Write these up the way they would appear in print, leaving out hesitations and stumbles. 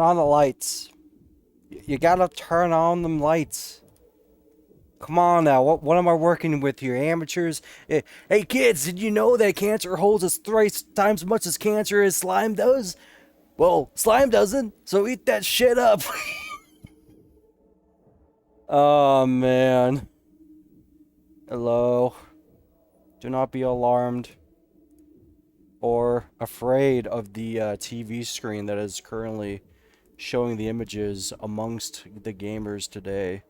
on the lights. You gotta turn on them lights. Come on now, what am I working with here? Amateurs? Hey kids, did you know that cancer holds us thrice times much as cancer as slime does? Well, slime doesn't, so eat that shit up. Oh man. Hello. Do not be alarmed or afraid of the TV screen that is currently showing the images amongst the gamers today.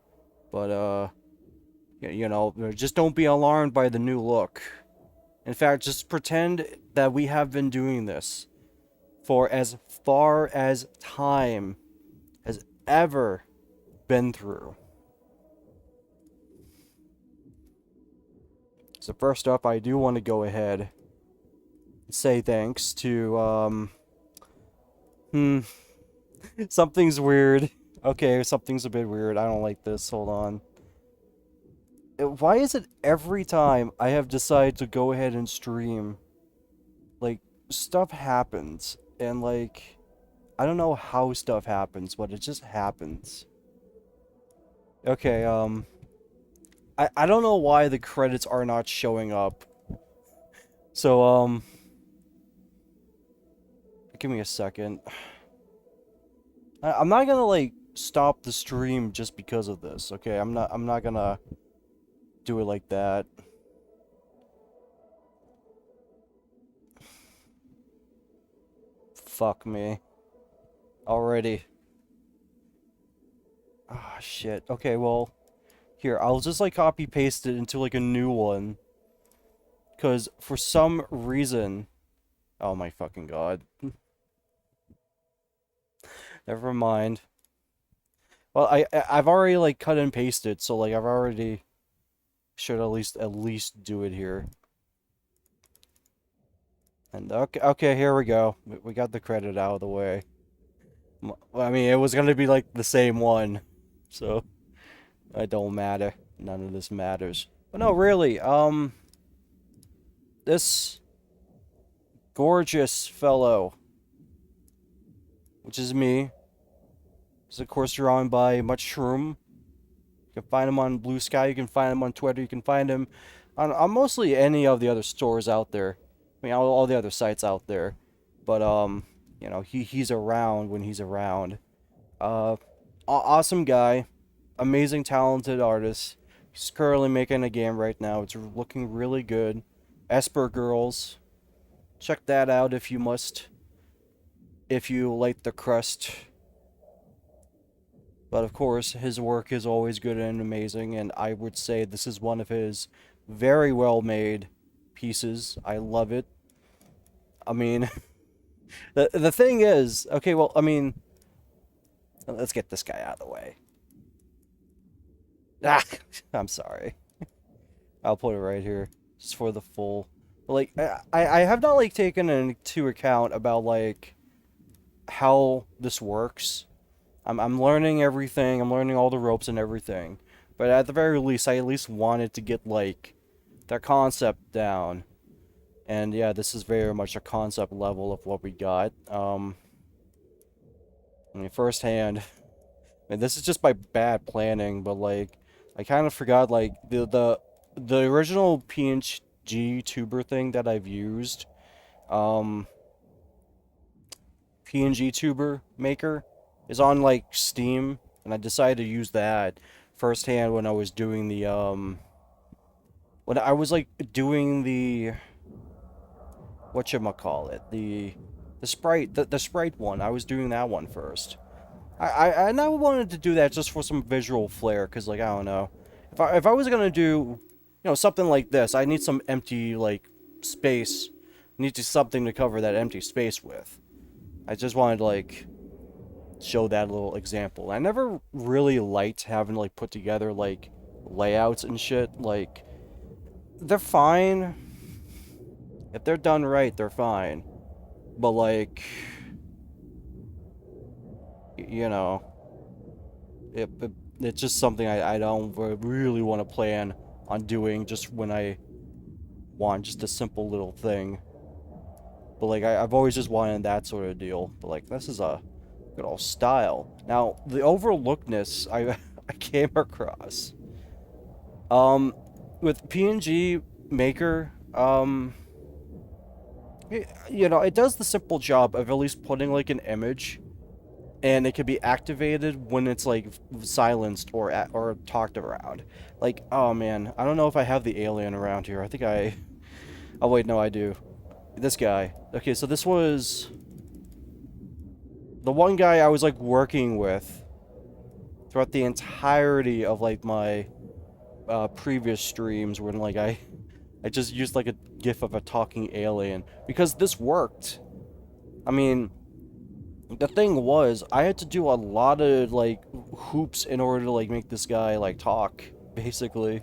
But, you know, just don't be alarmed by the new look. In fact, just pretend that we have been doing this for as far as time has ever been through. So first up, I do want to go ahead and say thanks to, something's weird. Okay, something's a bit weird. I don't like this. Hold on. Why is it every time I have decided to go ahead and stream, like, stuff happens, and, like, I don't know how stuff happens, but it just happens. Okay, I don't know why the credits are not showing up. So, give me a second. I'm not gonna, like, stop the stream just because of this, okay? I'm not gonna do it like that. Fuck me. Already. Ah, shit. Okay, well, here, I'll just, like, copy paste it into, like, a new one. Because, for some reason... Oh my fucking god. Never mind. Well, I've already, like, cut and pasted, so, like, I've already... Should at least do it here. And, okay, here we go. We got the credit out of the way. I mean, it was gonna be, like, the same one. So... It don't matter. None of this matters. But no, really, this gorgeous fellow, which is me, is of course drawn by Mushroom. You can find him on Blue Sky, you can find him on Twitter, you can find him on mostly any of the other stores out there. I mean, all the other sites out there. But, you know, he's around when he's around. Awesome guy. Amazing, talented artist. He's currently making a game right now. It's looking really good. Esper Girls. Check that out if you must. If you like the crust. But of course, his work is always good and amazing, and I would say this is one of his very well made pieces. I love it. I mean, the thing is, okay, well, I mean, let's get this guy out of the way. Ah, I'm sorry. I'll put it right here, just for the full. Like, I have not, like, taken into account about, like, how this works. I'm learning everything. I'm learning all the ropes and everything. But at the very least, I at least wanted to get, like, the concept down. And yeah, this is very much a concept level of what we got. I mean, firsthand. I mean, this is just by bad planning, but, like, I kind of forgot, like, the original PNG tuber thing that I've used, PNG tuber maker, is on, like, Steam, and I decided to use that firsthand when I was doing the, when I was, like, doing the, whatchamacallit, the sprite one. I was doing that one first. And I wanted to do that just for some visual flair, because, like, I don't know. If I was gonna do, you know, something like this, I need some empty, like, space. I need something to cover that empty space with. I just wanted to, like, show that little example. I never really liked having to, like, put together, like, layouts and shit. Like, they're fine. If they're done right, they're fine. But, like... You know, it's just something I don't really want to plan on doing just when I want just a simple little thing. But, like, I've always just wanted that sort of deal. But, like, this is a Good old style. Now, the overlookedness I I came across. Um, with PNG Maker, you know, it does the simple job of at least putting like an image, and it can be activated when it's like silenced or talked around. Like, oh man, I don't know if I have the alien around here. I think I. Oh wait, no, I do. This guy. Okay, so this was the one guy I was like working with throughout the entirety of like my previous streams when like I just used like a gif of a talking alien because this worked. I mean, the thing was I had to do a lot of like hoops in order to like make this guy like talk, basically.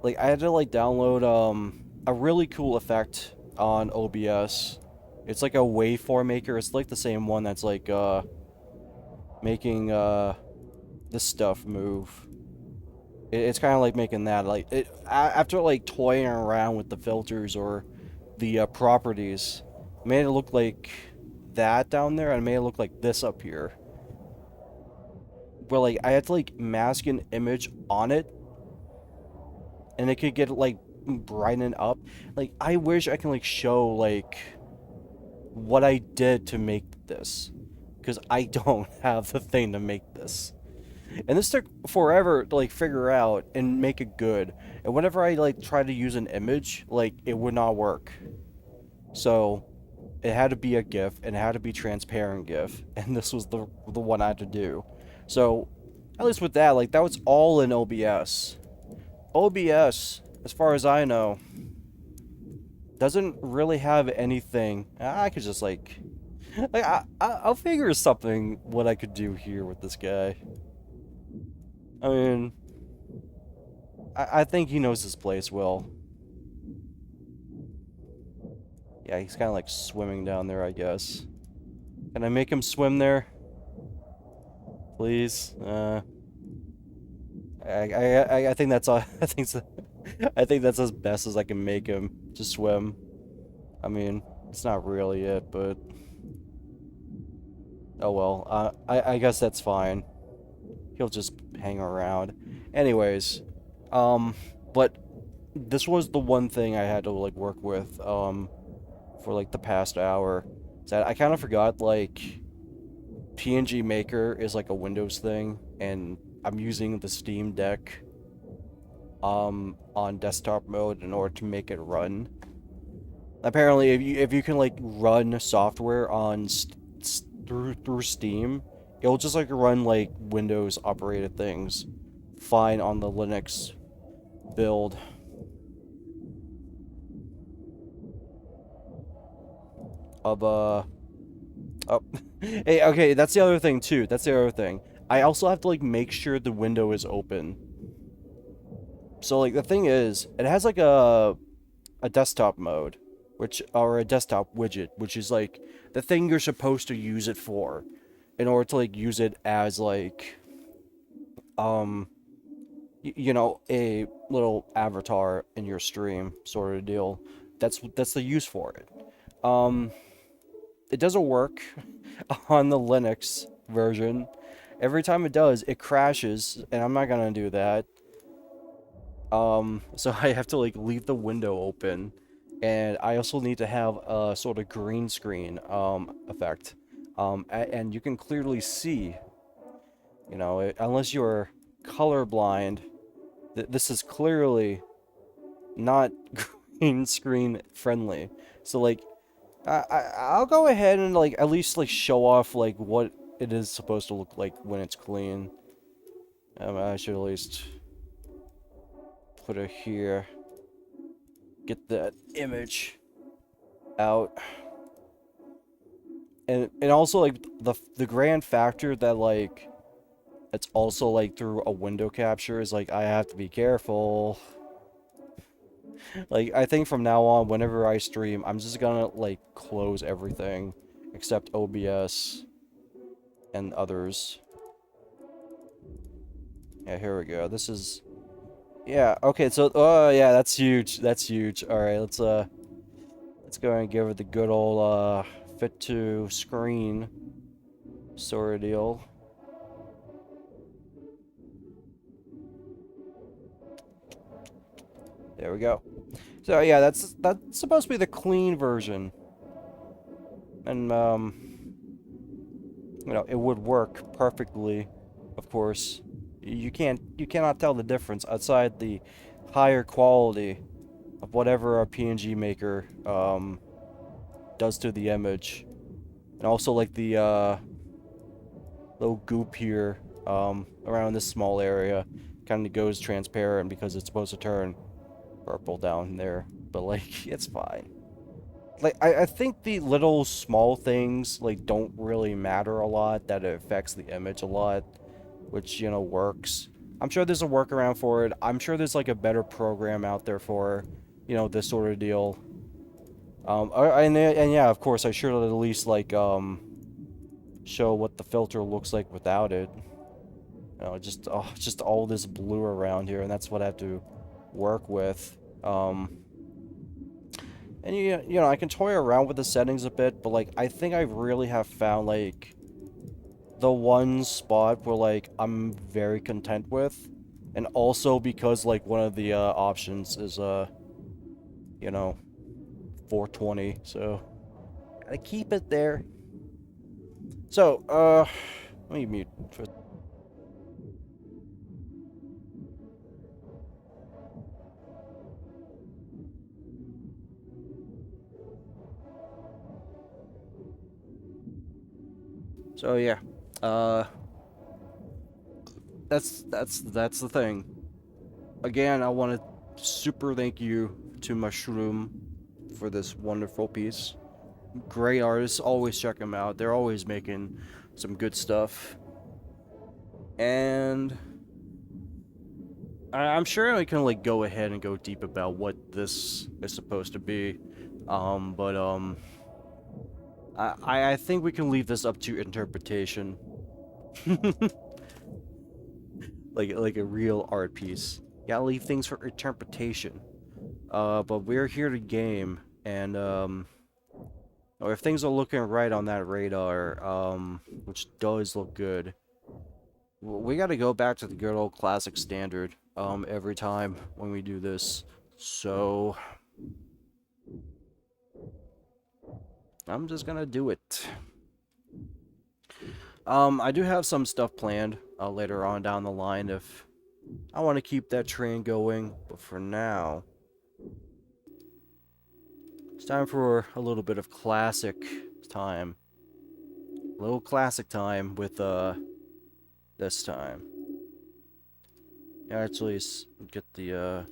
Like I had to like download a really cool effect on OBS. It's like a waveform maker. It's like the same one that's like making this stuff move. It's kind of like making that like after like toying around with the filters or the properties, made it look like that down there and made it look like this up here. Where like I had to like mask an image on it, and it could get like brighten up. Like I wish I can like show like what I did to make this, because I don't have the thing to make this. And this took forever to like figure out and make it good. And whenever I like try to use an image, like it would not work. So it had to be a GIF and it had to be transparent GIF, and this was the one I had to do. So at least with that, like that was all in OBS. OBS, as far as I know, doesn't really have anything. I could just like I'll figure something what I could do here with this guy. I mean, I think he knows his place well. Yeah, he's kind of like swimming down there, I guess. Can I make him swim there? Please? I think that's all. I think that's as best as I can make him to swim. I mean, it's not really it, but oh well. I guess that's fine. He'll just hang around. Anyways, but this was the one thing I had to like work with for like the past hour. That I kind of forgot like PNG Maker is like a Windows thing, and I'm using the Steam Deck on desktop mode in order to make it run. Apparently, if you can like run software on through Steam, it'll just like run like Windows operated things fine on the Linux build. Of oh hey, okay, that's the other thing too. That's the other thing. I also have to like make sure the window is open. So like the thing is, it has like a desktop mode, or a desktop widget, which is like the thing you're supposed to use it for in order to like use it as like you know, a little avatar in your stream sort of deal. That's the use for it. It doesn't work on the Linux version. Every time it does, it crashes, and I'm not gonna do that. So I have to like leave the window open, and I also need to have a sort of green screen effect. And you can clearly see, you know, unless you're colorblind, this is clearly not green screen friendly. So like I'll go ahead and like at least like show off like what it is supposed to look like when it's clean. I should at least put it here. Get that image out. And also like the grand factor that like it's also like through a window capture is like I have to be careful. Like, I think from now on, whenever I stream, I'm just gonna, like, close everything except OBS and others. Yeah, here we go. This is... Yeah, okay, so... Oh, yeah, that's huge. That's huge. Alright, let's go and give it the good old, fit to screen sort of deal. There we go. So yeah, that's supposed to be the clean version, and you know, it would work perfectly. Of course, you cannot tell the difference outside the higher quality of whatever a PNG maker does to the image, and also like the little goop here around this small area kind of goes transparent because it's supposed to turn purple down there, but like it's fine. Like I think the little small things like don't really matter a lot, that it affects the image a lot, which, you know, works. I'm sure there's a workaround for it. I'm sure there's like a better program out there for, you know, this sort of deal. And yeah, of course I should at least like show what the filter looks like without it. You know, just all this blue around here, and that's what I have to work with. And you know, I can toy around with the settings a bit, but like I think I really have found like the one spot where like I'm very content with, and also because like one of the options is you know, 420, so gotta keep it there. So let me mute. So yeah, uh, that's the thing. Again, I want to super thank you to Mushroom for this wonderful piece. Great artists, always check them out. They're always making some good stuff. And I'm sure I can like go ahead and go deep about what this is supposed to be. But I think we can leave this up to interpretation. like a real art piece. Gotta leave things for interpretation. But we're here to game, and or if things are looking right on that radar, which does look good, we gotta go back to the good old classic standard, every time when we do this. So, I'm just gonna do it. I do have some stuff planned, later on down the line if I want to keep that train going, but for now, it's time for a little bit of classic time. A little classic time with, this time. Yeah, actually, get the,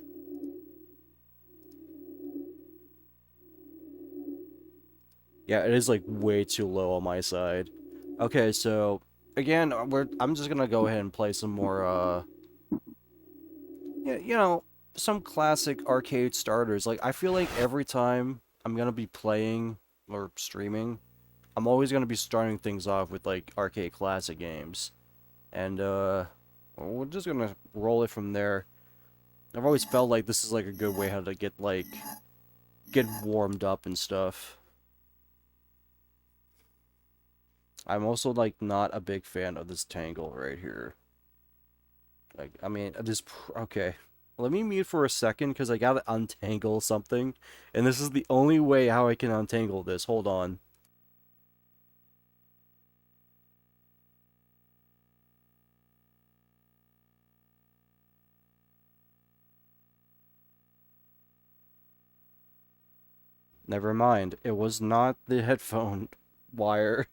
yeah, it is, like, way too low on my side. Okay, so, again, I'm just gonna go ahead and play some more, yeah, you know, some classic arcade starters. Like, I feel like every time I'm gonna be playing or streaming, I'm always gonna be starting things off with, like, arcade classic games. And, we're just gonna roll it from there. I've always felt like this is, like, a good way how to get, like, get warmed up and stuff. I'm also, like, not a big fan of this tangle right here. Like, I mean, okay. Let me mute for a second, because I gotta untangle something. And this is the only way how I can untangle this. Hold on. Never mind. It was not the headphone wire.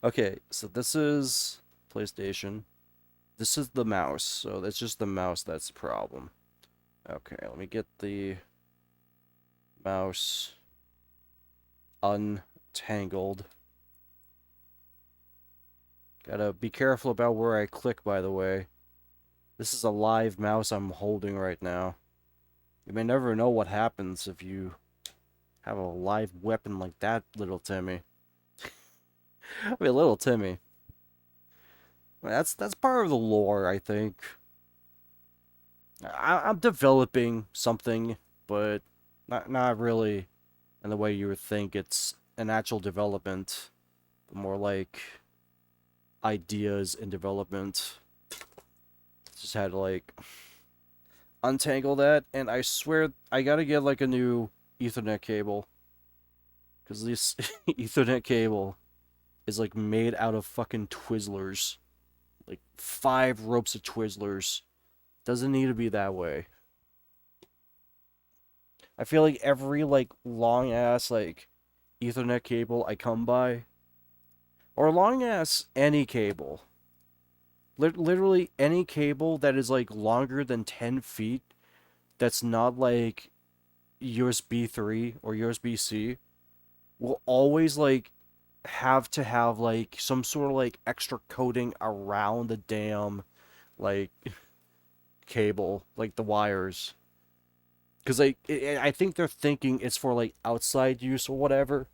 Okay, so this is PlayStation. This is the mouse, so it's just the mouse that's the problem. Okay, let me get the mouse untangled. Gotta be careful about where I click, by the way. This is a live mouse I'm holding right now. You may never know what happens if you have a live weapon like that, little Timmy. I mean, little Timmy. That's part of the lore, I think. I'm developing something, but not really in the way you would think. It's an actual development, but more like ideas in development. Just had to like untangle that, and I swear I gotta get like a new Ethernet cable, because this Ethernet cable is like made out of fucking Twizzlers, like 5 ropes of Twizzlers. Doesn't need to be that way. I feel like every like long ass like Ethernet cable I come by, or long ass any cable, literally any cable that is like longer than 10 feet, that's not like USB 3 or USB-C, will always like have to have like some sort of like extra coating around the damn like cable, like the wires. Because like I think they're thinking it's for like outside use or whatever,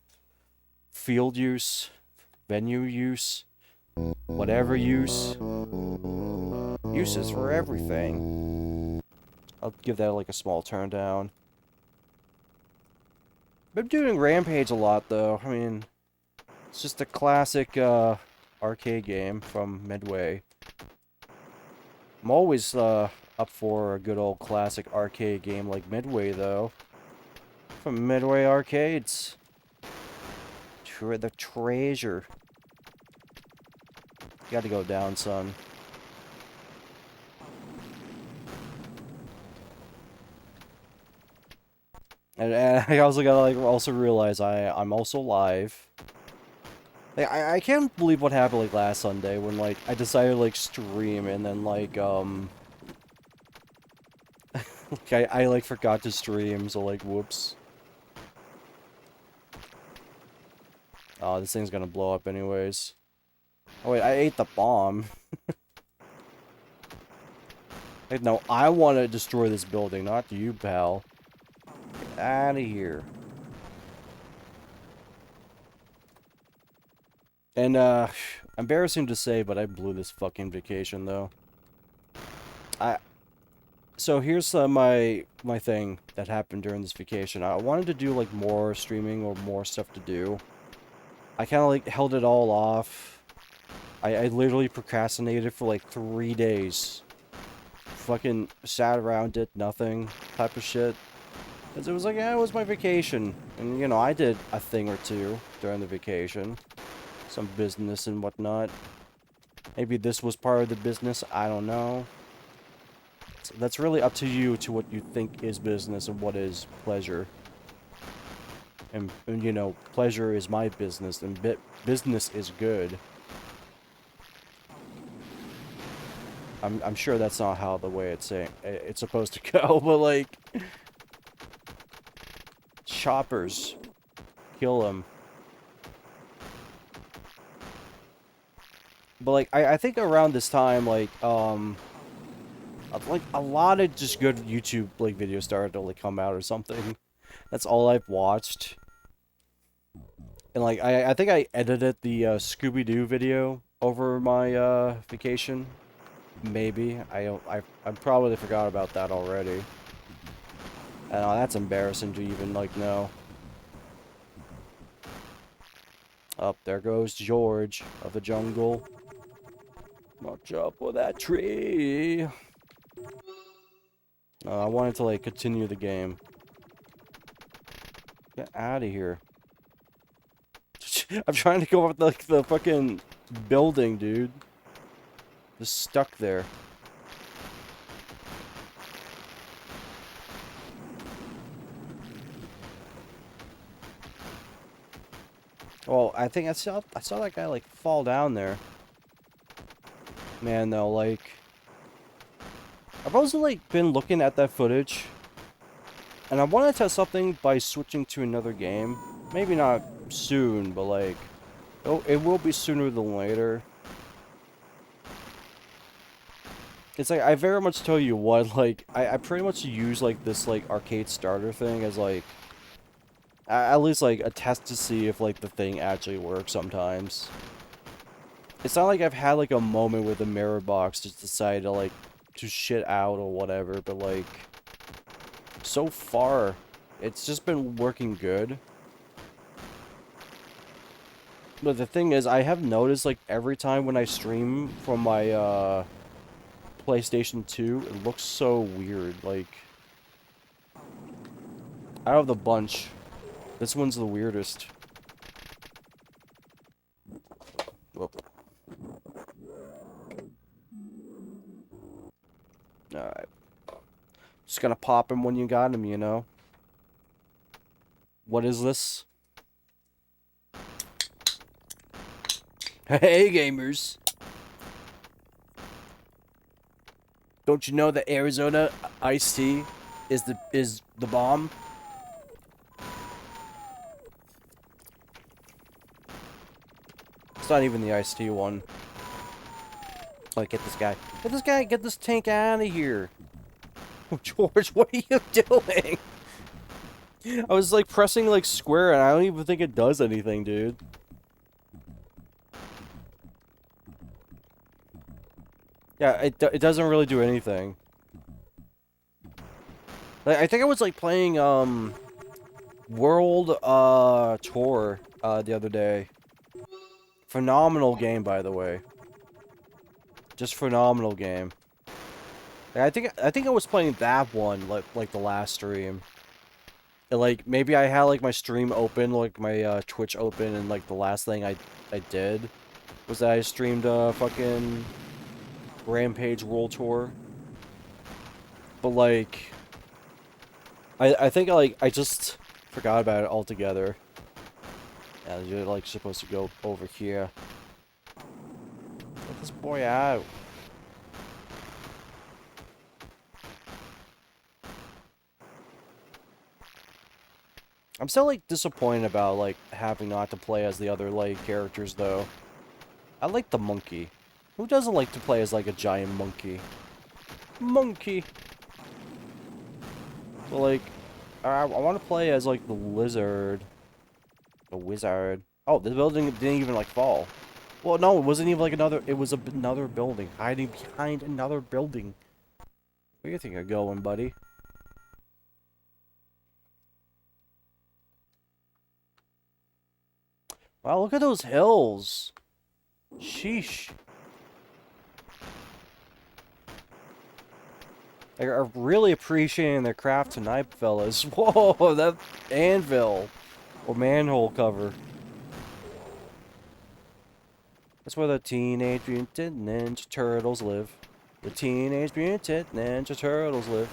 field use, venue use, whatever use. Uses for everything. I'll give that like a small turn down. Been doing Rampage a lot though. I mean, it's just a classic arcade game from Midway. I'm always up for a good old classic arcade game like Midway though. From Midway Arcades. The treasure. Gotta go down, son. And I also gotta like also realize I'm also live. Like I can't believe what happened like last Sunday when like I decided to like stream and then like I like forgot to stream, so like whoops. Oh, this thing's gonna blow up anyways. Oh wait, I ate the bomb. Wait, no, I want to destroy this building, not you, pal. Get out of here. And, embarrassing to say, but I blew this fucking vacation, though. So here's my thing that happened during this vacation. I wanted to do, like, more streaming or more stuff to do. I kind of, like, held it all off. I literally procrastinated for, like, 3 days. Fucking sat around, did nothing type of shit. Because it was like, yeah, it was my vacation. And, you know, I did a thing or two during the vacation. Some business and whatnot. Maybe this was part of the business, I don't know. So that's really up to you, to what you think is business and what is pleasure. And you know, pleasure is my business, and business is good. I'm sure that's not how the way it's supposed to go, but like, choppers, kill them. But like, I think around this time, like a lot of just good YouTube like videos started to like come out or something. That's all I've watched. And like, I think I edited the Scooby-Doo video over my vacation. Maybe. I probably forgot about that already. And that's embarrassing to even like know. Up there goes George of the jungle. Watch out for that tree. I wanted to like continue the game. Get out of here. I'm trying to go up like the fucking building, dude. Just stuck there. Well, I think I saw that guy like fall down there. Man, though, like, I've also like been looking at that footage, and I want to test something by switching to another game. Maybe not soon, but like, it will be sooner than later. It's like, I very much tell you what, like, I pretty much use like this like arcade starter thing as like, at least like a test to see if like the thing actually works sometimes. It's not like I've had like a moment with the mirror box just decide to like to shit out or whatever, but like so far it's just been working good. But the thing is, I have noticed, like, every time when I stream from my, PlayStation 2, it looks so weird. Like, out of the bunch, this one's the weirdest. Whoop. Alright. Just gonna pop him when you got him, you know? What is this? Hey, gamers! Don't you know that Arizona iced tea is the bomb? It's not even the iced tea one. Like, get this guy. Get this guy, get this tank out of here. Oh, George, what are you doing? I was, like, pressing, like, square, and I don't even think it does anything, dude. Yeah, it doesn't really do anything. Like, I think I was, like, playing, World, Tour, the other day. Phenomenal game, by the way. Just phenomenal game. I think I was playing that one like the last stream. And like maybe I had like my stream open, like my Twitch open, and like the last thing I did was that I streamed fucking Rampage World Tour. But like I think like I just forgot about it altogether. Yeah, you're like supposed to go over here. Let this boy out. I'm still, like, disappointed about, like, having not to play as the other, like, characters, though. I like the monkey. Who doesn't like to play as, like, a giant monkey? Monkey! But, like, I want to play as, like, the lizard. The wizard. Oh, the building didn't even, like, fall. Well, no, it wasn't even, like, another... It was another building. Hiding behind another building. Where do you think you're going, buddy? Wow, look at those hills. Sheesh. They're really appreciating their craft tonight, fellas. Whoa, that anvil. Or manhole cover. That's where the Teenage Mutant Ninja Turtles live. The Teenage Mutant Ninja Turtles live.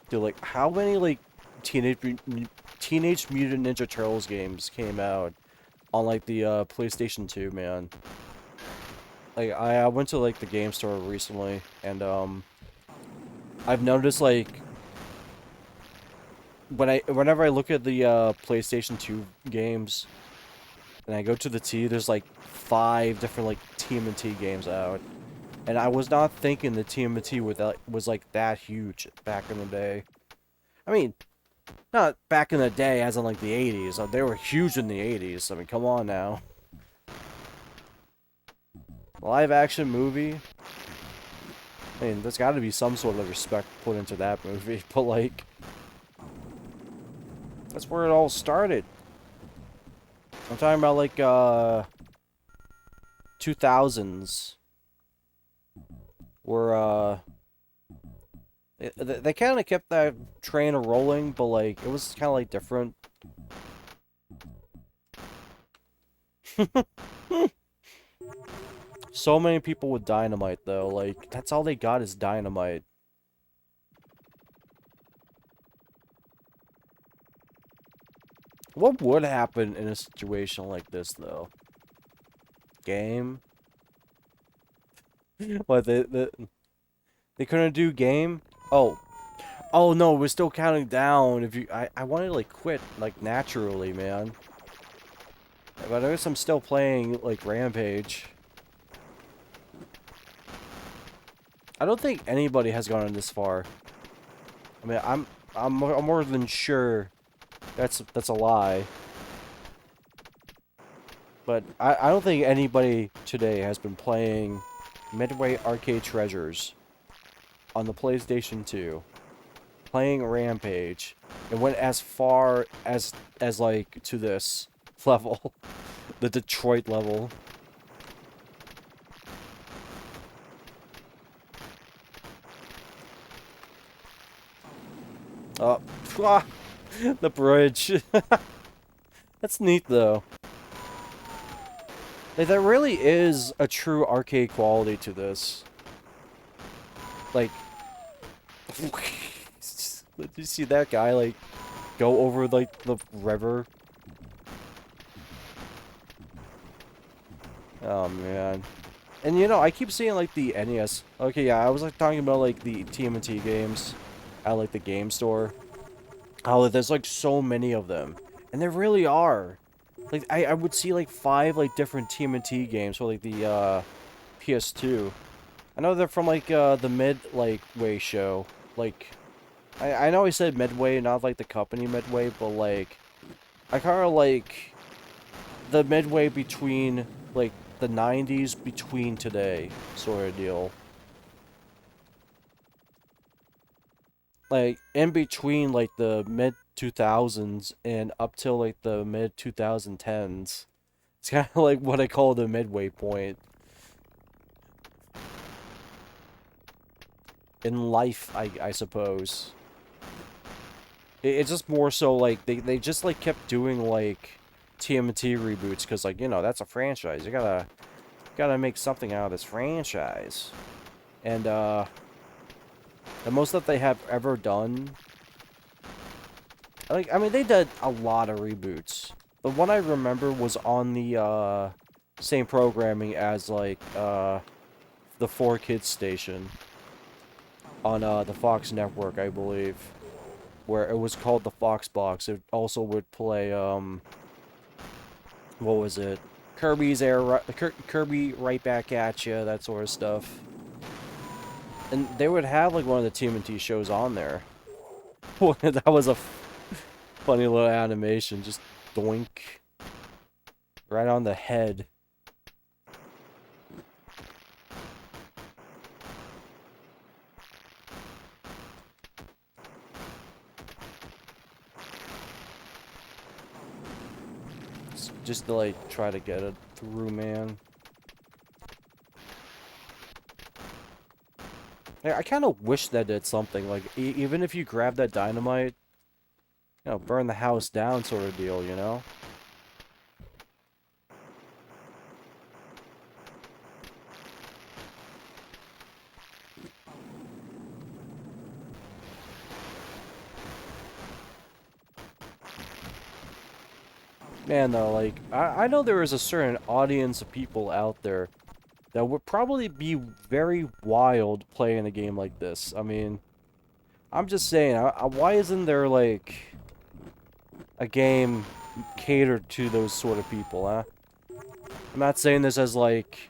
Dude, like, how many, like, Teenage Mutant Ninja Turtles games came out on, like, the, PlayStation 2, man? Like, I went to, like, the game store recently, and, I've noticed, like, whenever I look at the, PlayStation 2 games, and I go to the T, there's, like, 5 different, like, TMNT games out. And I was not thinking the TMNT was, like, that huge back in the day. I mean, not back in the day as in, like, the 80s. They were huge in the 80s. I mean, come on now. Live action movie? I mean, there's got to be some sort of respect put into that movie, but, like, that's where it all started. I'm talking about, like, 2000s. Where, they kind of kept that train rolling, but, like, it was kind of, like, different. So many people with dynamite, though. Like, that's all they got is dynamite. What would happen in a situation like this, though? Game? What, they couldn't do game? Oh. Oh, no, we're still counting down. If you, I wanted to, like, quit, like, naturally, man. But I guess I'm still playing, like, Rampage. I don't think anybody has gone this far. I mean, I'm more than sure that's a lie. But I don't think anybody today has been playing Midway Arcade Treasures on the PlayStation 2, playing Rampage, and went as far as like to this. level. The Detroit level. Oh, the bridge. That's neat though. Like, there really is a true arcade quality to this. Like, did you see that guy, like, go over, like, the river? Oh, man. And, you know, I keep seeing, like, the NES. Okay, yeah, I was, like, talking about, like, the TMNT games at, like, the game store. Oh, there's, like, so many of them. And there really are. Like, I would see, like, 5, like, different TMNT games for, like, the, PS2. I know they're from, like, the Midway show. Like, I know I said Midway, not, like, the company Midway, but, like, I kind of like the midway between, like, the 90s between today sort of deal. Like, in between, like, the mid-2000s and up till, like, the mid-2010s. It's kind of like what I call the midway point in life, I suppose. It's just more so, like, they just, like, kept doing, like, TMNT reboots, because, like, you know, that's a franchise. You gotta make something out of this franchise. And, the most that they have ever done, like, I mean, they did a lot of reboots. The one I remember was on the, same programming as, like, the 4Kids station on, the Fox network, I believe, where it was called the Fox Box. It also would play, what was it? Kirby Right Back at Ya, that sort of stuff. And they would have, like, one of the TMNT shows on there. That was a funny little animation, just doink. Right on the head. Just to, like, try to get it through, man. I kind of wish that did something. Like, even if you grab that dynamite, you know, burn the house down sort of deal, you know? Man, though, like, I know there is a certain audience of people out there that would probably be very wild playing a game like this. I mean, I'm just saying, why isn't there, like, a game catered to those sort of people, huh? I'm not saying this as like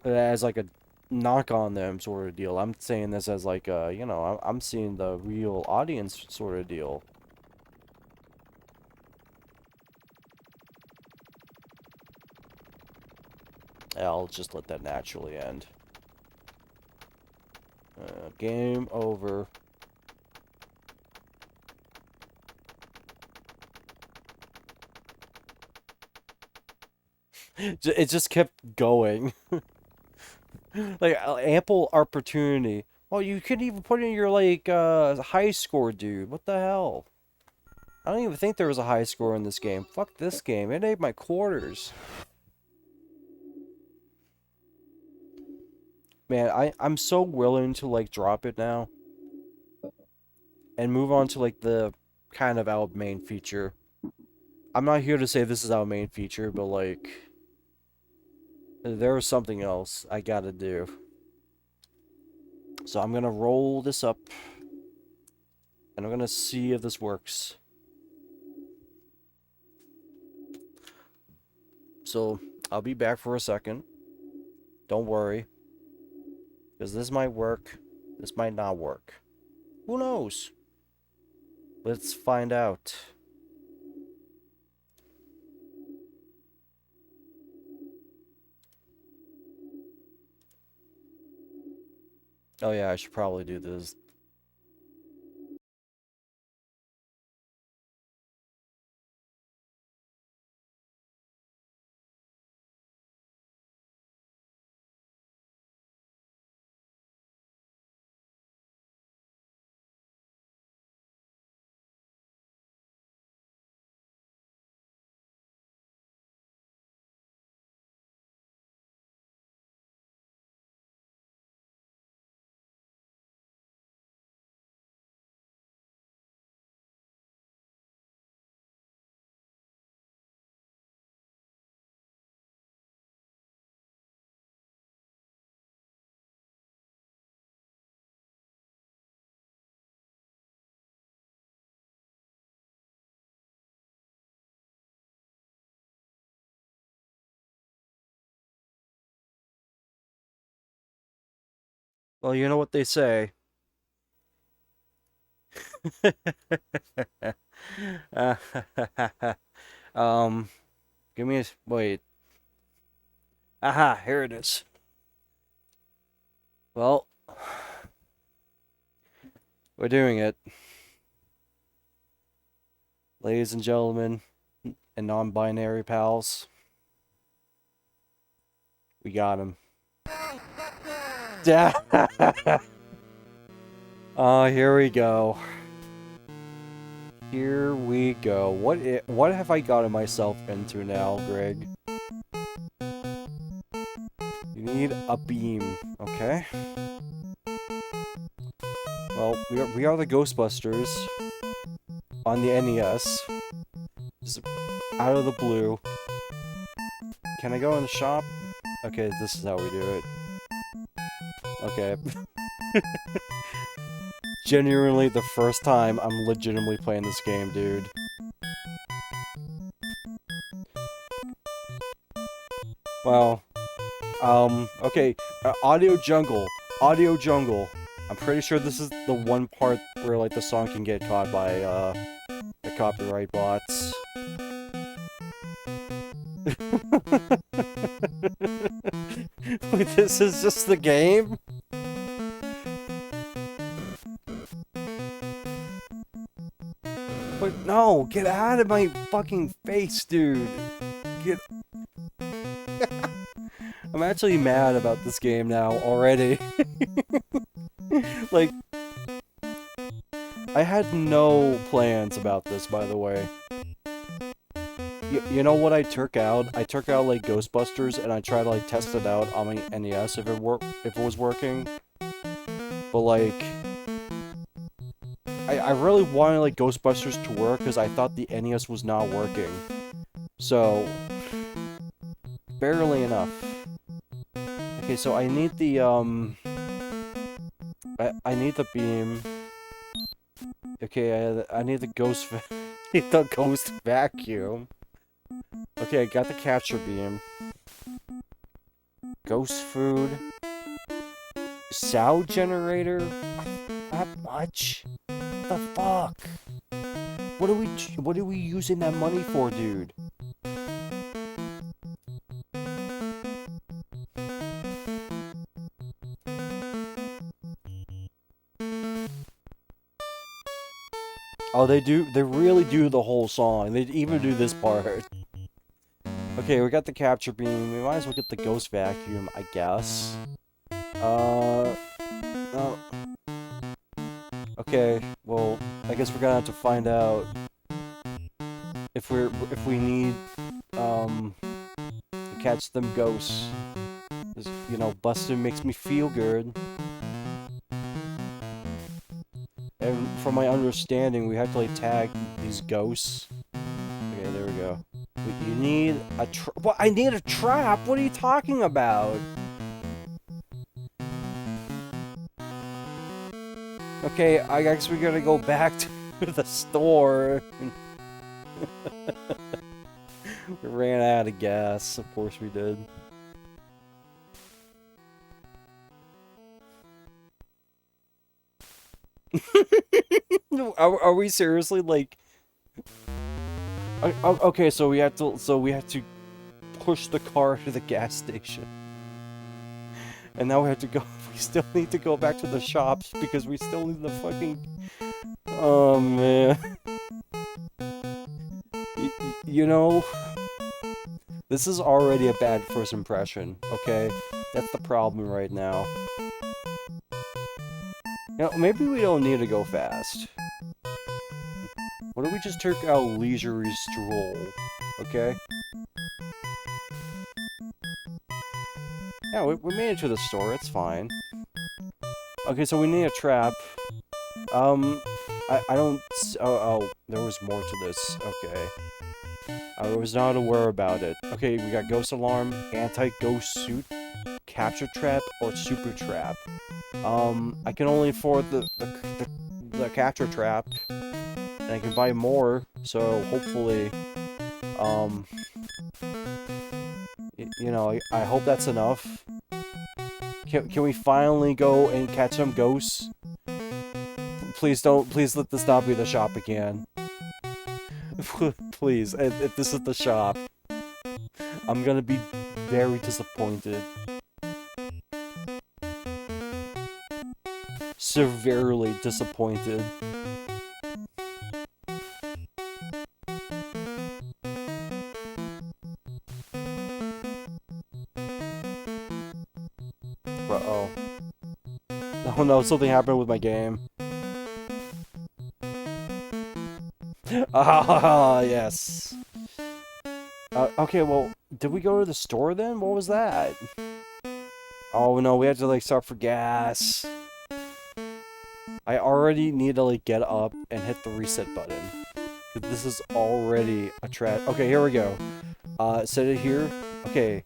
a knock on them sort of deal. I'm saying this as like a, you know, I'm seeing the real audience sort of deal. I'll just let that naturally end. Game over. It just kept going. Like, ample opportunity. Well, you couldn't even put in your, like, high score, dude. What the hell? I don't even think there was a high score in this game. Fuck this game. It ate my quarters. Man, I'm so willing to, like, drop it now and move on to, like, the kind of our main feature. I'm not here to say this is our main feature, but, like, there was something else I gotta do. So I'm gonna roll this up, and I'm gonna see if this works. So, I'll be back for a second. Don't worry. Because this might work. This might not work. Who knows? Let's find out. Oh yeah, I should probably do this Well, you know what they say. Uh, um, give me a wait. Aha, here it is. Well, we're doing it, ladies and gentlemen, and non-binary pals. We got him. Oh, here we go. Here we go. What have I gotten myself into now, Greg? You need a beam, okay? Well, we are the Ghostbusters on the NES. Just out of the blue. Can I go in the shop? Okay, this is how we do it. Okay. Genuinely, the first time I'm legitimately playing this game, dude. Well, okay, Audio Jungle. Audio Jungle. I'm pretty sure this is the one part where, like, the song can get caught by, the copyright bots. Wait, this is just the game? But no, get out of my fucking face, dude. Get... I'm actually mad about this game now, already. Like, I had no plans about this, by the way. You know what I took out? I took out, like, Ghostbusters, and I tried to, like, test it out on my NES if it was working. But, like, I really wanted, like, Ghostbusters to work, because I thought the NES was not working. So, barely enough. Okay, so I need the, I need the beam. Okay, I need the ghost vacuum. Okay, I got the capture beam. Ghost food. Sound generator? Not much. What the fuck? What are we using that money for, dude? Oh, they really do the whole song. They even do this part. Okay, we got the capture beam. We might as well get the ghost vacuum, I guess. Oh. Okay, well, I guess we're gonna have to find out if we need, to catch them ghosts. 'Cause, you know, busting makes me feel good. And from my understanding, we have to, like, tag these ghosts. Okay, there we go. You need a what? I need a trap? What are you talking about? Okay, I guess we gotta go back to the store. We ran out of gas. Of course we did. Are we seriously, like... Okay, so we have to push the car to the gas station. And now we have to go... We still need to go back to the shops because we still need the fucking... Oh, man. You know... This is already a bad first impression, okay? That's the problem right now. You know, maybe we don't need to go fast. What if we just took a leisurely stroll, okay? Yeah, we made it to the store, it's fine. Okay, so we need a trap. I don't... Oh, there was more to this, okay. I was not aware about it. Okay, we got Ghost Alarm, Anti-Ghost Suit, Capture Trap, or Super Trap. I can only afford the Capture Trap, and I can buy more, so hopefully, you know, I hope that's enough. Can we finally go and catch some ghosts? Please let this not be the shop again. Please, if this is the shop, I'm gonna be very disappointed. Severely disappointed. Uh-oh. Oh no, something happened with my game. Ah, yes. Okay, well, did we go to the store then? What was that? Oh no, we had to like stop for gas. I already need to like get up and hit the reset button. This is already a trap. Okay, here we go. Set it here. Okay.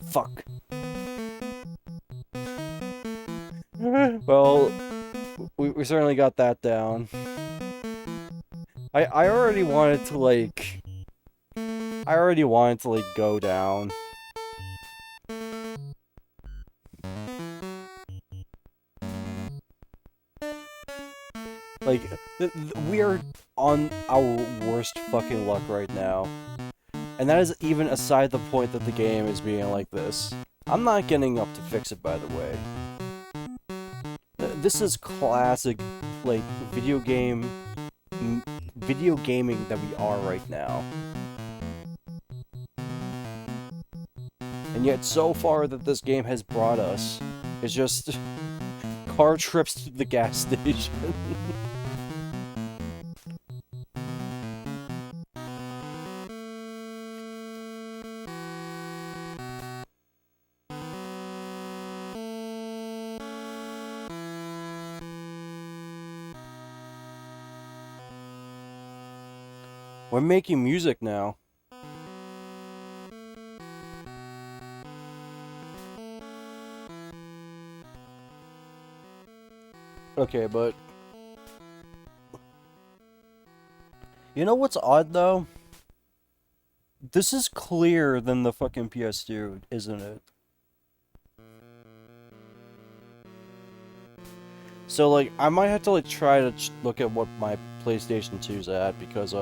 Fuck. Well, we certainly got that down. I already wanted to like... go down. Like, we are on our worst fucking luck right now. And that is even aside the point that the game is being like this. I'm not getting up to fix it, by the way. This is classic, like, video gaming that we are right now. And yet, so far that this game has brought us is just car trips to the gas station. We're making music now. Okay, but... You know what's odd, though? This is clearer than the fucking PS2, isn't it? So, like, I might have to, like, try to look at what my PlayStation 2's at, because,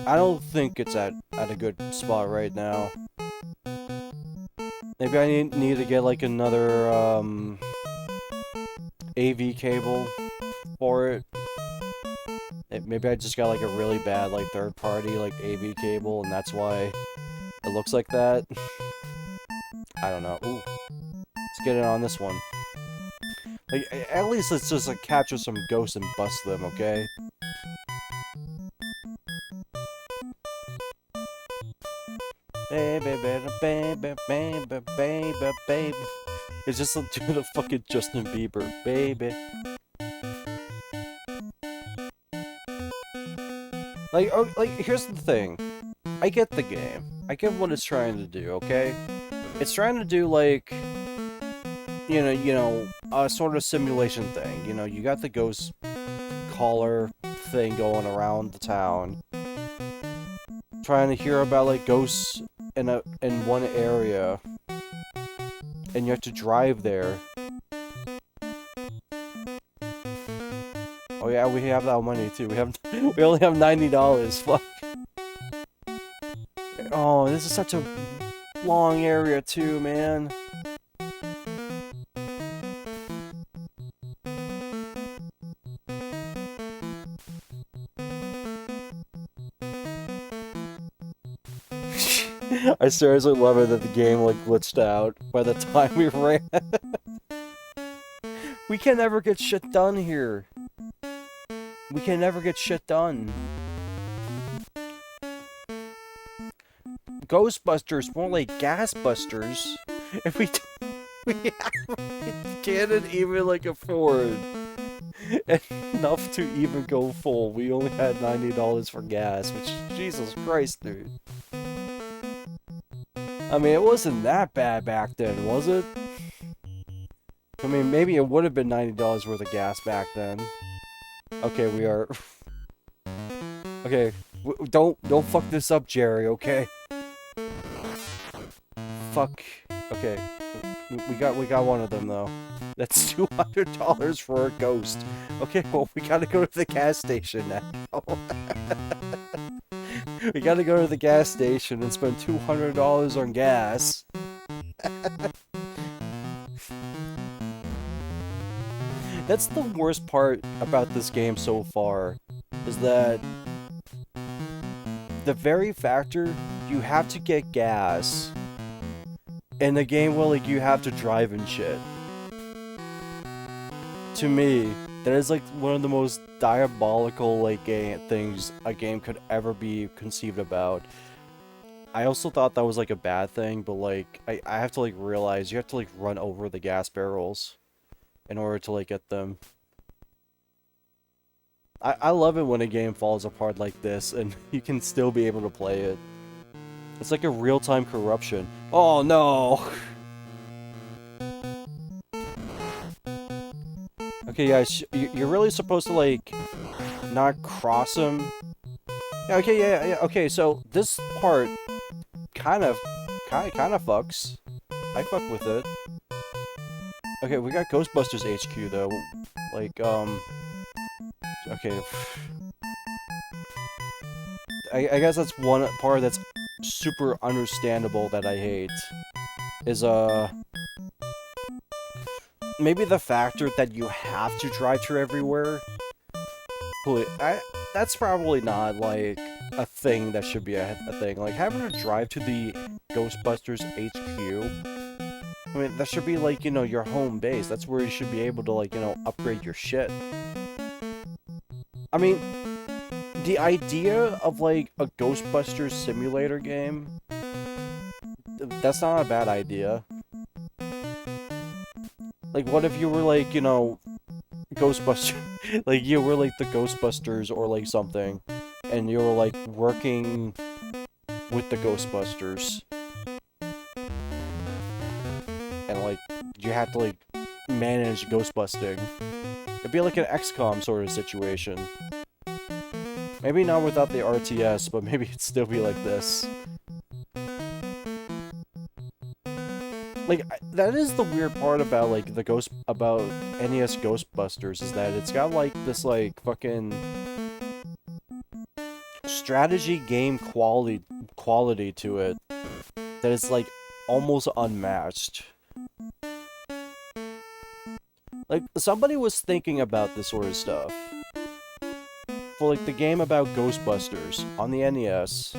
I don't think it's at a good spot right now. Maybe I need to get, like, another, AV cable for it. Maybe I just got, like, a really bad, like, third-party, like, AV cable, and that's why it looks like that. I don't know. Ooh. Let's get it on this one. Like, at least let's just, like, capture some ghosts and bust them, okay? Baby, baby, baby, baby, baby, baby. It's just like doing the fucking Justin Bieber, baby. Like, oh, like, here's the thing. I get the game. I get what it's trying to do, okay? It's trying to do, like, you know, a sort of simulation thing. You know, you got the ghost caller thing going around the town. Trying to hear about, like, ghosts in one area. And you have to drive there. Oh yeah, we have that money too. We only have $90. Fuck. Oh, this is such a long area too, man. I seriously love it that the game, like, glitched out by the time we ran. We can never get shit done here. We can never get shit done. Ghostbusters, more like Gasbusters. If we can't even, like, afford enough to even go full. We only had $90 for gas, which, Jesus Christ, dude. I mean, it wasn't that bad back then, was it? I mean, maybe it would have been $90 worth of gas back then. Okay, we are... Okay, don't fuck this up, Jerry, okay? Fuck. Okay, we got one of them though. That's $200 for a ghost. Okay, well we gotta go to the gas station now. We gotta go to the gas station and spend $200 on gas. That's the worst part about this game so far, is that the very factor you have to get gas in a game where like you have to drive and shit. To me, that is like one of the most diabolical like things a game could ever be conceived about. I also thought that was like a bad thing, but like I have to like realize you have to like run over the gas barrels in order to like get them. I love it when a game falls apart like this and you can still be able to play it. It's like a real-time corruption. Oh no! Okay, guys, you're really supposed to like not cross them. Yeah, okay, yeah, okay, so this part kind of fucks. I fuck with it. Okay, we got Ghostbusters HQ though. Like, okay. I guess that's one part that's super understandable that I hate. Is, maybe the factor that you have to drive to everywhere. That's probably not, like, a thing that should be a thing. Like, having to drive to the Ghostbusters HQ, I mean, that should be, like, you know, your home base. That's where you should be able to, like, you know, upgrade your shit. I mean, the idea of, like, a Ghostbusters simulator game, that's not a bad idea. Like, what if you were, like, you know, Ghostbusters, like, you were, like, the Ghostbusters or, like, something, and you were, like, working with the Ghostbusters. And, like, you had to, like, manage ghostbusting. It'd be like an XCOM sort of situation. Maybe not without the RTS, but maybe it'd still be like this. Like, that is the weird part about, like, about NES Ghostbusters, is that it's got, like, this, like, fucking strategy game quality to it that is, like, almost unmatched. Like, somebody was thinking about this sort of stuff for, like, the game about Ghostbusters on the NES.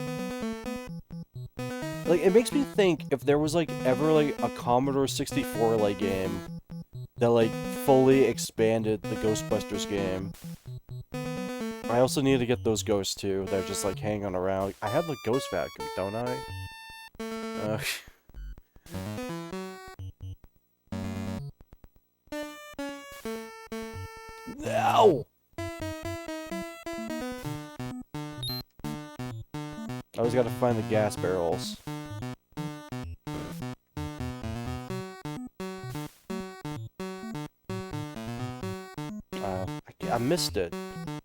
Like, it makes me think if there was, like, ever, like, a Commodore 64, like, game that, like, fully expanded the Ghostbusters game. I also need to get those ghosts, too. They're just, like, hanging around. I have the ghost vacuum, don't I? No! I always gotta find the gas barrels. I missed it.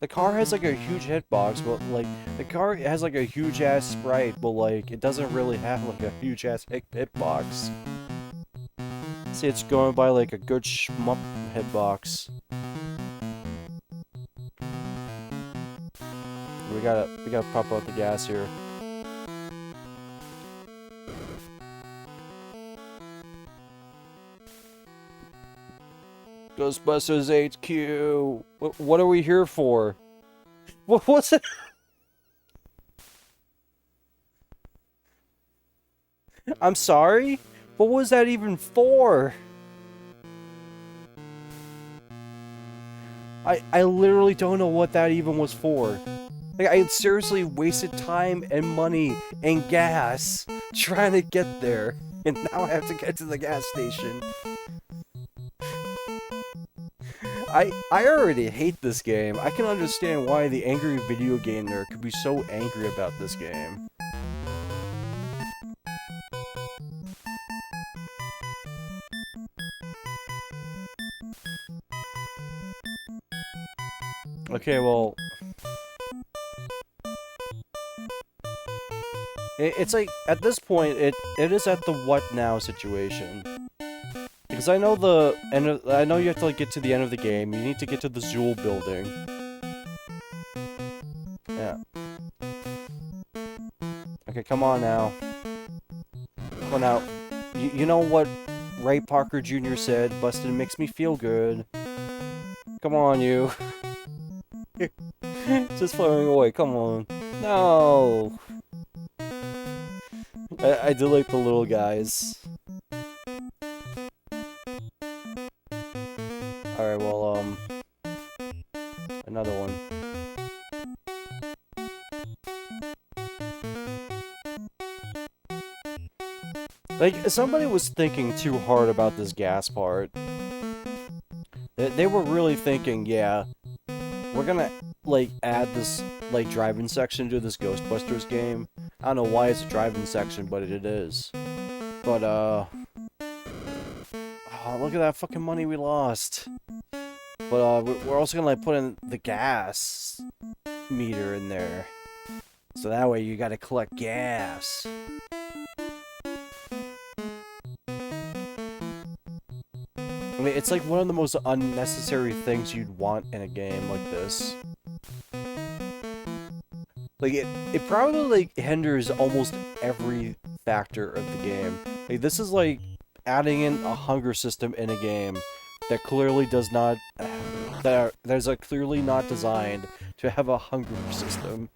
The car has like a huge hitbox, but like the car has like a huge ass sprite, but like it doesn't really have like a huge ass hitbox. See, it's going by like a good shmup hitbox. We gotta pop out the gas here. Ghostbusters HQ. What are we here for? What's it? I'm sorry? What was that even for? I literally don't know what that even was for. Like, I seriously wasted time and money and gas trying to get there. And now I have to get to the gas station. I already hate this game. I can understand why the angry video game nerd could be so angry about this game. Okay, well... It's like, at this point, it is at the what now situation. Because I know the end of, I know you have to like get to the end of the game. You need to get to the Zool building. Yeah. Okay, come on now. Come on now. You know what Ray Parker Jr. said? Busted makes me feel good. Come on, you. Just flying away. Come on. No. I do like the little guys. Alright, well, another one. Like, somebody was thinking too hard about this gas part. They were really thinking, yeah, we're gonna, like, add this, like, driving section to this Ghostbusters game. I don't know why it's a driving section, but it is. But, oh, look at that fucking money we lost. But, we're also gonna, like, put in the gas meter in there. So that way you gotta collect gas. I mean, it's like one of the most unnecessary things you'd want in a game like this. Like, it probably, like, hinders almost every factor of the game. Like, this is like adding in a hunger system in a game that clearly does not... that is clearly not designed to have a hunger system.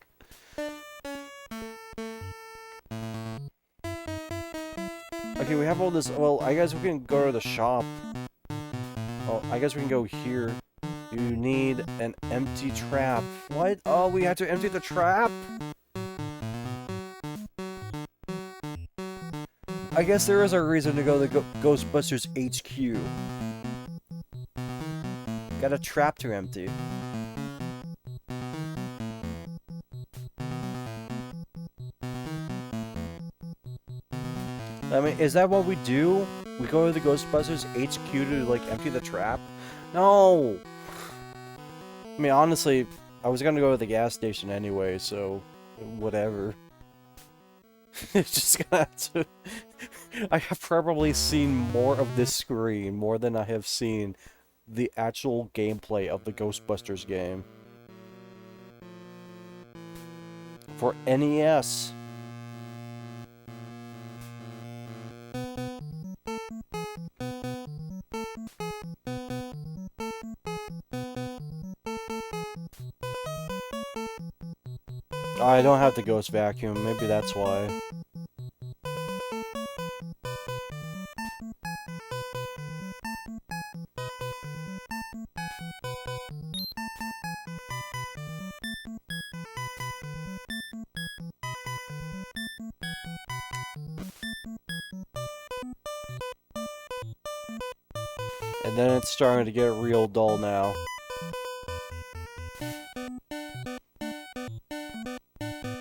Okay, we have all this... Well, I guess we can go to the shop. Well, I guess we can go here. You need an empty trap. What? Oh, we have to empty the trap? I guess there is a reason to go to Ghostbusters HQ. Got a trap to empty. I mean, is that what we do? We go to the Ghostbusters HQ to, like, empty the trap? No! I mean, honestly, I was gonna go to the gas station anyway, so... whatever. It's just gonna have to... I have probably seen more of this screen, more than I have seen the actual gameplay of the Ghostbusters game. For NES. I don't have the ghost vacuum, maybe that's why. And then it's starting to get real dull now.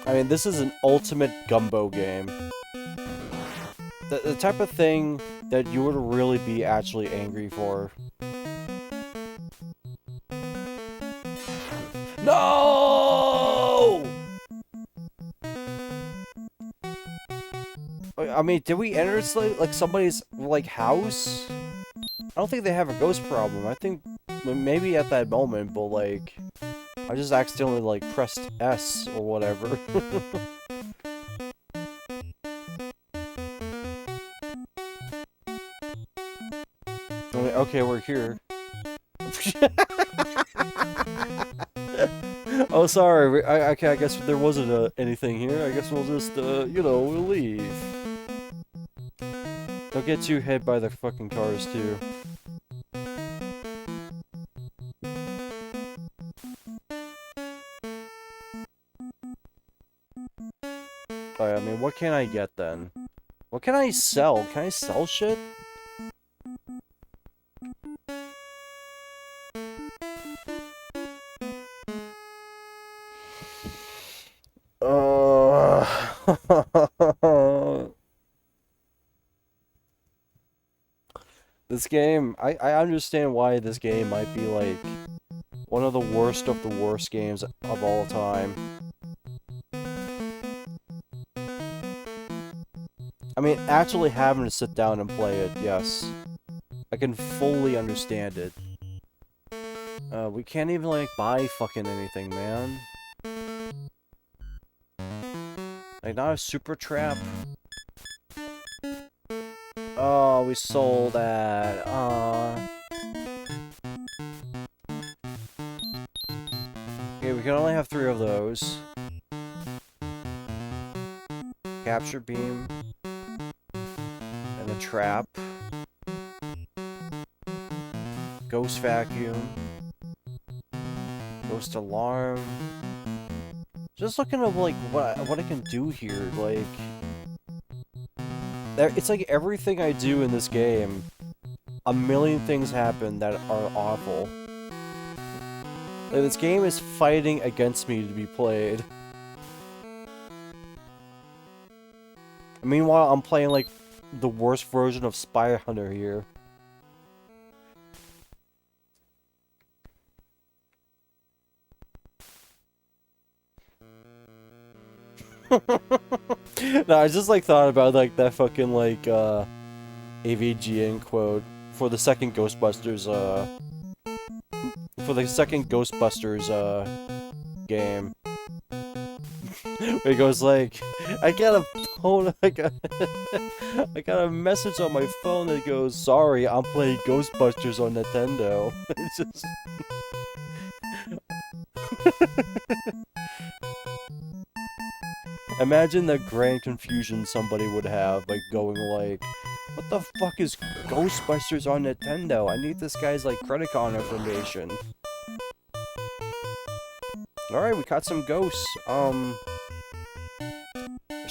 I mean, this is an ultimate gumbo game. The type of thing that you would really be actually angry for. No! I mean, did we enter like somebody's like house? I don't think they have a ghost problem. I think maybe at that moment, but like I just accidentally like pressed S or whatever. Okay, we're here. Oh, sorry. Okay, I guess there wasn't anything here. I guess we'll just, you know, we'll leave. Don't get too hit by the fucking cars, too. Alright, I mean, what can I get, then? What can I sell? Can I sell shit? This game, I understand why this game might be, like, one of the worst games of all time. I mean, actually having to sit down and play it, yes. I can fully understand it. We can't even, like, buy fucking anything, man. Like, not a super trap. Oh, we sold that. Okay, we can only have 3 of those. Capture beam. And a trap. Ghost vacuum. Ghost alarm. Just looking at, like, what I can do here, like... It's like everything I do in this game, a million things happen that are awful. Like, this game is fighting against me to be played. Meanwhile, I'm playing, like, the worst version of Spy Hunter here. No, I just, like, thought about, like, that fucking, like, AVGN quote for the second Ghostbusters, game. Where he goes like, I got a message on my phone that goes, sorry, I'm playing Ghostbusters on Nintendo. It's just... Imagine the grand confusion somebody would have, like, going like, what the fuck is Ghostbusters on Nintendo? I need this guy's, like, credit card information. Alright, we caught some ghosts.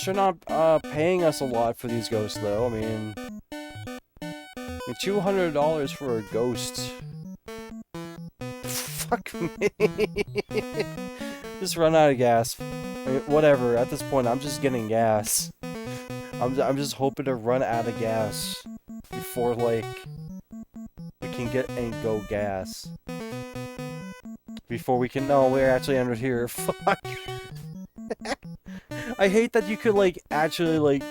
They're not, paying us a lot for these ghosts, though. I mean, $200 for a ghost. Fuck me. Just run out of gas. I mean, whatever, at this point, I'm just getting gas. I'm just hoping to run out of gas before, like, we can get and go gas. Before we can... No, we're actually under here. Fuck. I hate that you could, like, actually, like,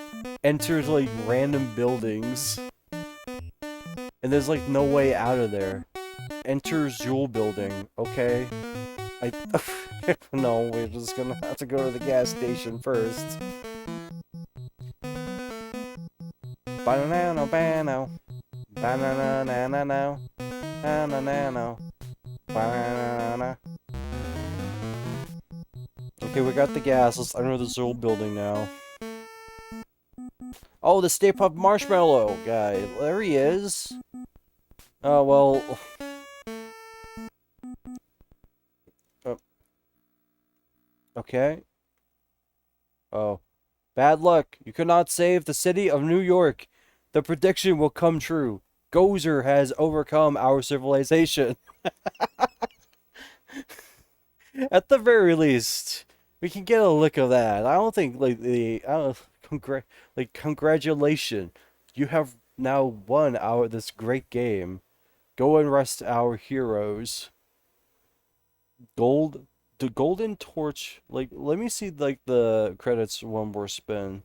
enter, like, random buildings. And there's, like, no way out of there. Enter Zool building. Okay. No, we're just gonna have to go to the gas station first. Banana, banana. Banana, banana. Banana. Okay, we got the gas. Let's enter the Zool building now. Oh, the Stay Puft Marshmallow guy. There he is. Oh, well... Okay. Oh. Bad luck. You could not save the city of New York. The prediction will come true. Gozer has overcome our civilization. At the very least, we can get a look of that. I don't think, like, congratulations. You have now won this great game. Go and rest our heroes. The golden torch, like, let me see, like, the credits one more spin.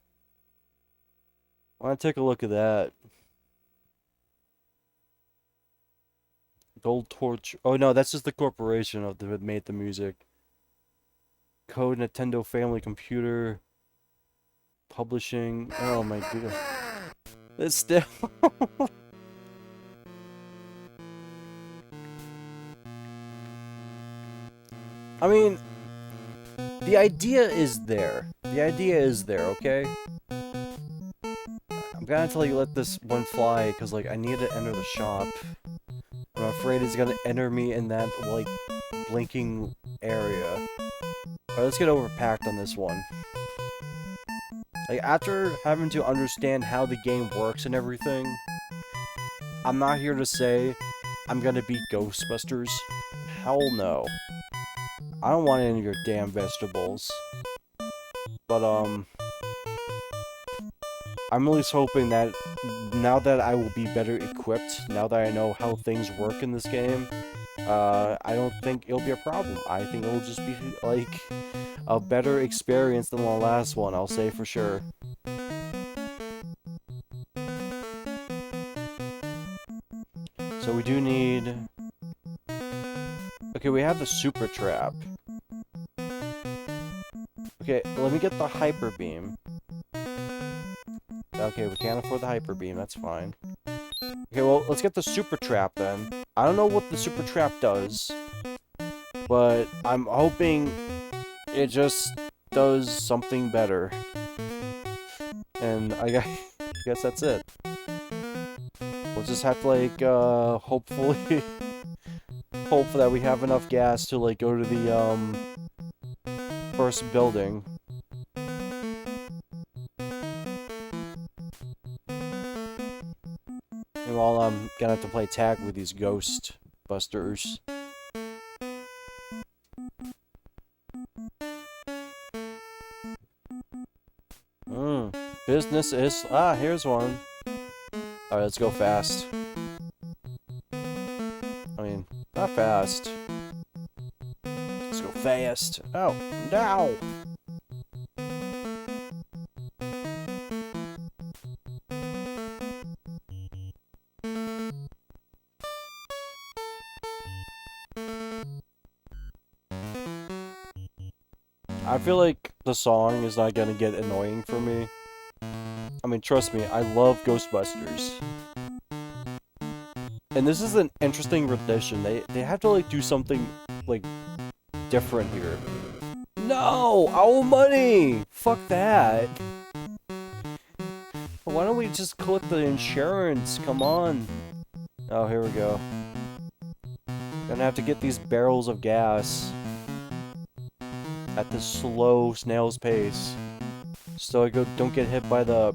I want to take a look at that. Gold torch. Oh no, that's just the corporation that made the music. Code Nintendo Family Computer. Publishing. Oh my goodness. It's still... I mean, the idea is there. The idea is there, okay? I'm gonna have to, like, let this one fly, because, like, I need to enter the shop. I'm afraid it's gonna enter me in that, like, blinking area. Alright, let's get overpacked on this one. Like, after having to understand how the game works and everything, I'm not here to say I'm gonna beat Ghostbusters. Hell no. I don't want any of your damn vegetables. But, I'm at least hoping that now that I will be better equipped, now that I know how things work in this game, I don't think it'll be a problem. I think it'll just be, like, a better experience than the last one, I'll say for sure. we do need... Okay, we have the super trap. Okay, let me get the hyper beam. Okay, we can't afford the hyper beam, that's fine. Okay, well, let's get the super trap then. I don't know what the super trap does, but I'm hoping it just does something better. And I guess that's it. We'll just have to, like, hopefully... hope that we have enough gas to, like, go to the, first building. And while I'm gonna have to play tag with these ghost busters. Business is... Ah, here's one. Alright, let's go fast. I mean, not fast. Let's go fast. Oh, no! I feel like the song is not gonna get annoying for me. I mean, trust me, I love Ghostbusters. And this is an interesting rendition. They have to, like, do something, like, different here. No! Our money! Fuck that. Why don't we just collect the insurance? Come on. Oh, here we go. Gonna have to get these barrels of gas at this slow snail's pace, so I don't get hit by the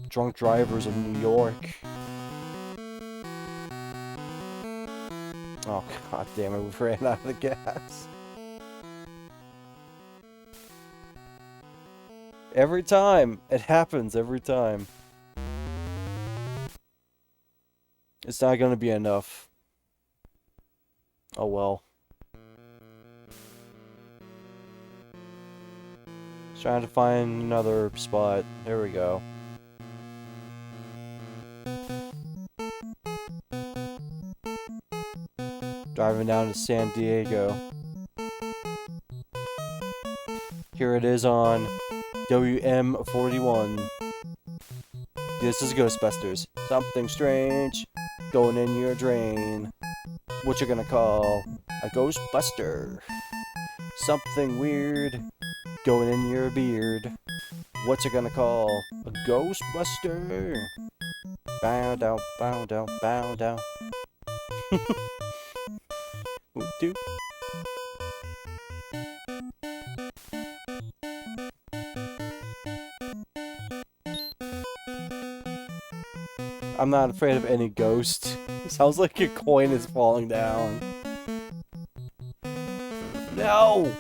drunk drivers of New York. Oh, god damn it, we ran out of the gas. Every time! It happens every time. It's not gonna be enough. Oh well. Trying to find another spot. There we go. Driving down to San Diego. Here it is on WM41. This is Ghostbusters. Something strange going in your drain. What you gonna call a Ghostbuster? Something weird going in your beard. What you gonna call a Ghostbuster? Bow down, bow down, bow down. Doop. I'm not afraid of any ghost. It sounds like your coin is falling down. No!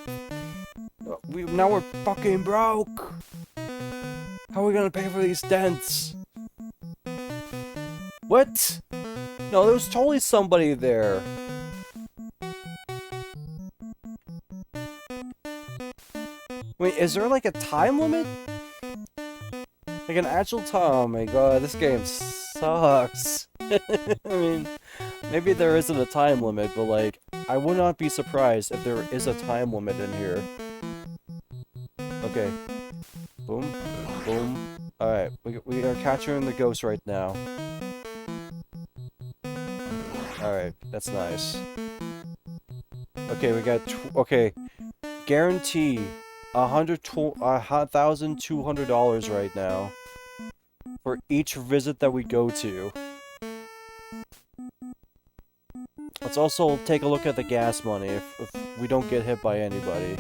Now we're fucking broke! How are we gonna pay for these dents? What? No, there was totally somebody there. Wait, is there like a time limit? Like an actual time? Oh my god, this game sucks. I mean, maybe there isn't a time limit, but like, I would not be surprised if there is a time limit in here. Okay. Boom. Boom. Alright, we are capturing the ghost right now. Alright, that's nice. Okay, we got... okay. Guarantee $1,200 right now. For each visit that we go to. Let's also take a look at the gas money if we don't get hit by anybody.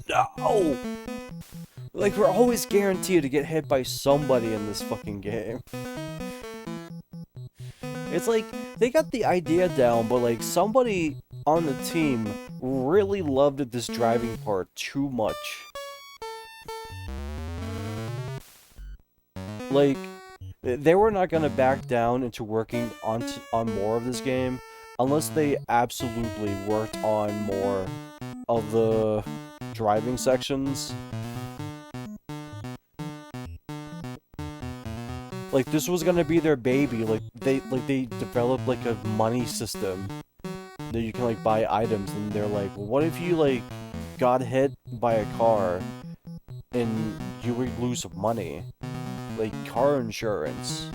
No! Like, we're always guaranteed to get hit by somebody in this fucking game. It's like, they got the idea down, but like, somebody on the team really loved this driving part too much. Like, they were not gonna back down into working on more of this game unless they absolutely worked on more of the driving sections. like, this was gonna be their baby. Like, they developed, like, a money system that you can, like, buy items, and they're like, well, what if you, like, got hit by a car and you would lose money? Like, car insurance.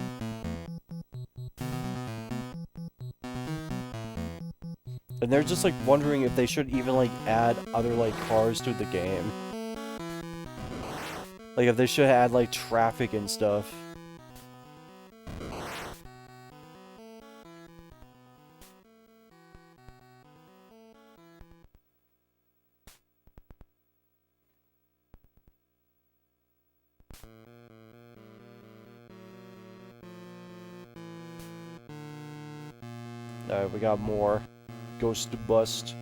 And they're just, like, wondering if they should even, like, add other, like, cars to the game. Like, if they should add, like, traffic and stuff. Alright, we got more Ghost to Bust.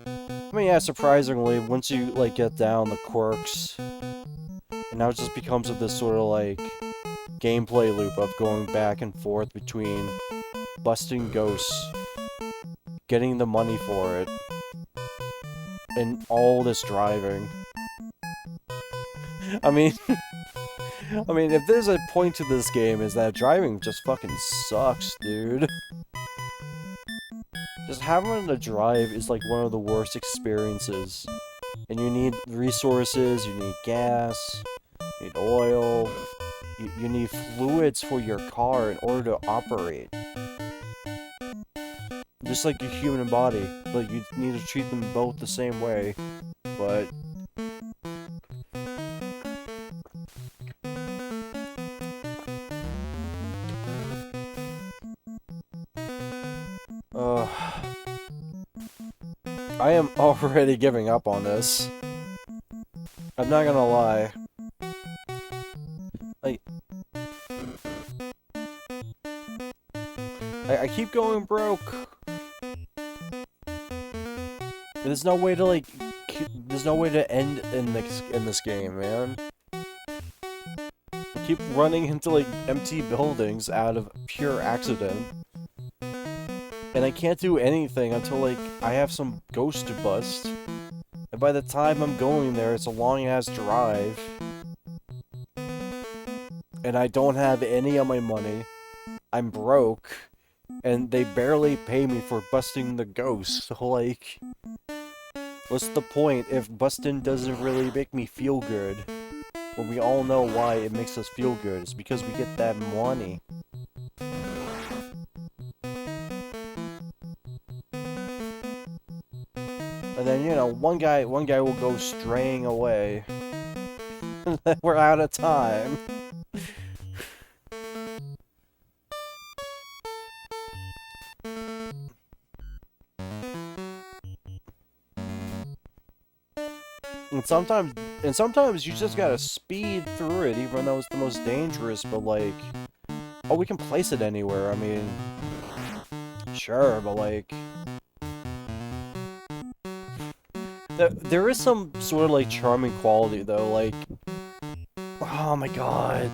I mean, yeah, surprisingly, once you, like, get down the quirks, and now it just becomes of this sort of, like, gameplay loop of going back and forth between busting ghosts, getting the money for it, and all this driving. I mean, if there's a point to this game, is that driving just fucking sucks, dude. Just having to drive is like one of the worst experiences. And you need resources, you need gas, you need oil, you need fluids for your car in order to operate. Just like your human body, like you need to treat them both the same way, but... I am already giving up on this. I'm not gonna lie. Like... I keep going broke. There's no way to, like... There's no way to end in this game, man. I keep running into, like, empty buildings out of pure accident. And I can't do anything until, like, I have some ghost to bust. And by the time I'm going there, it's a long-ass drive. And I don't have any of my money. I'm broke. And they barely pay me for busting the ghost. So, like... What's the point if busting doesn't really make me feel good? When we all know why it makes us feel good. It's because we get that money. And then, you know, one guy will go straying away. And then we're out of time. And sometimes you just gotta speed through it, even though it's the most dangerous, but like... Oh, we can place it anywhere, I mean... Sure, but like... There is some sort of, like, charming quality, though, like... Oh my god.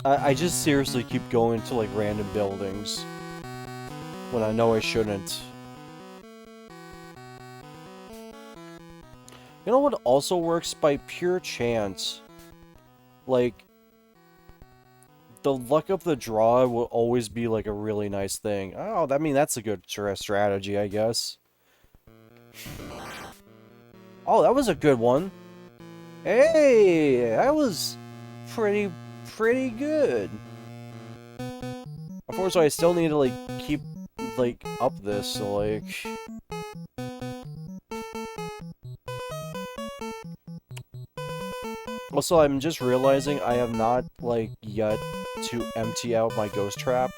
I just seriously keep going to, like, random buildings. When I know I shouldn't. You know what also works by pure chance? Like, the luck of the draw will always be, like, a really nice thing. Oh, I mean, that's a good strategy, I guess. Oh, that was a good one. Hey, that was pretty good. Unfortunately, I still need to, like, keep, like, up this, so, like... Also, I'm just realizing I have not, like, yet to empty out my ghost trap.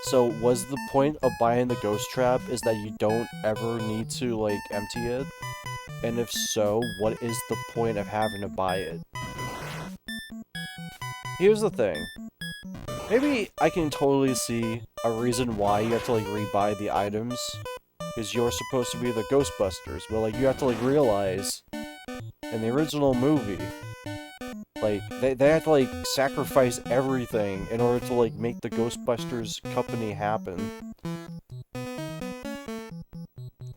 So, was the point of buying the ghost trap is that you don't ever need to, like, empty it? And if so, what is the point of having to buy it? Here's the thing. Maybe I can totally see a reason why you have to, like, rebuy the items. Because you're supposed to be the Ghostbusters, but, like, you have to, like, realize... In the original movie, Like, they had to, like, sacrifice everything in order to, like, make the Ghostbusters company happen.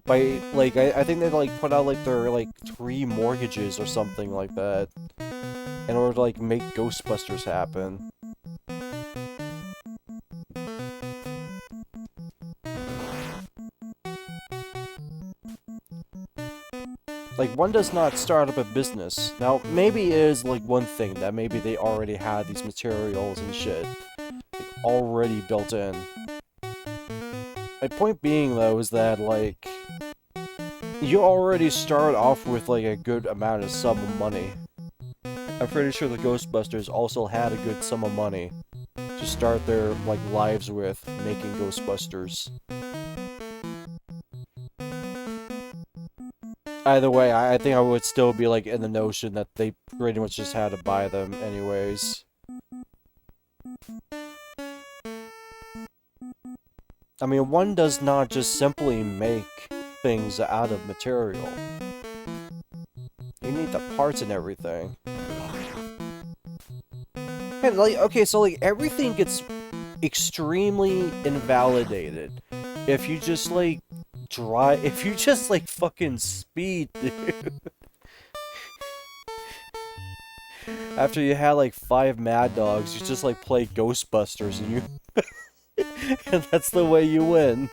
By, like, I think they, like, put out, like, their, like, 3 mortgages or something like that in order to, like, make Ghostbusters happen. Like, one does not start up a business. Now, maybe it is, like, one thing that maybe they already had these materials and shit, like, already built in. My point being, though, is that, like, you already start off with, like, a good amount of sum of money. I'm pretty sure the Ghostbusters also had a good sum of money to start their, like, lives with, making Ghostbusters. Either way, I think I would still be, like, in the notion that they pretty much just had to buy them anyways. I mean, one does not just simply make things out of material. You need the parts and everything. And, like, okay, so, like, everything gets extremely invalidated if you just, like, if you just, like, fucking speed, dude. After you had, like, 5 Mad Dogs, you just, like, play Ghostbusters and you... and that's the way you win.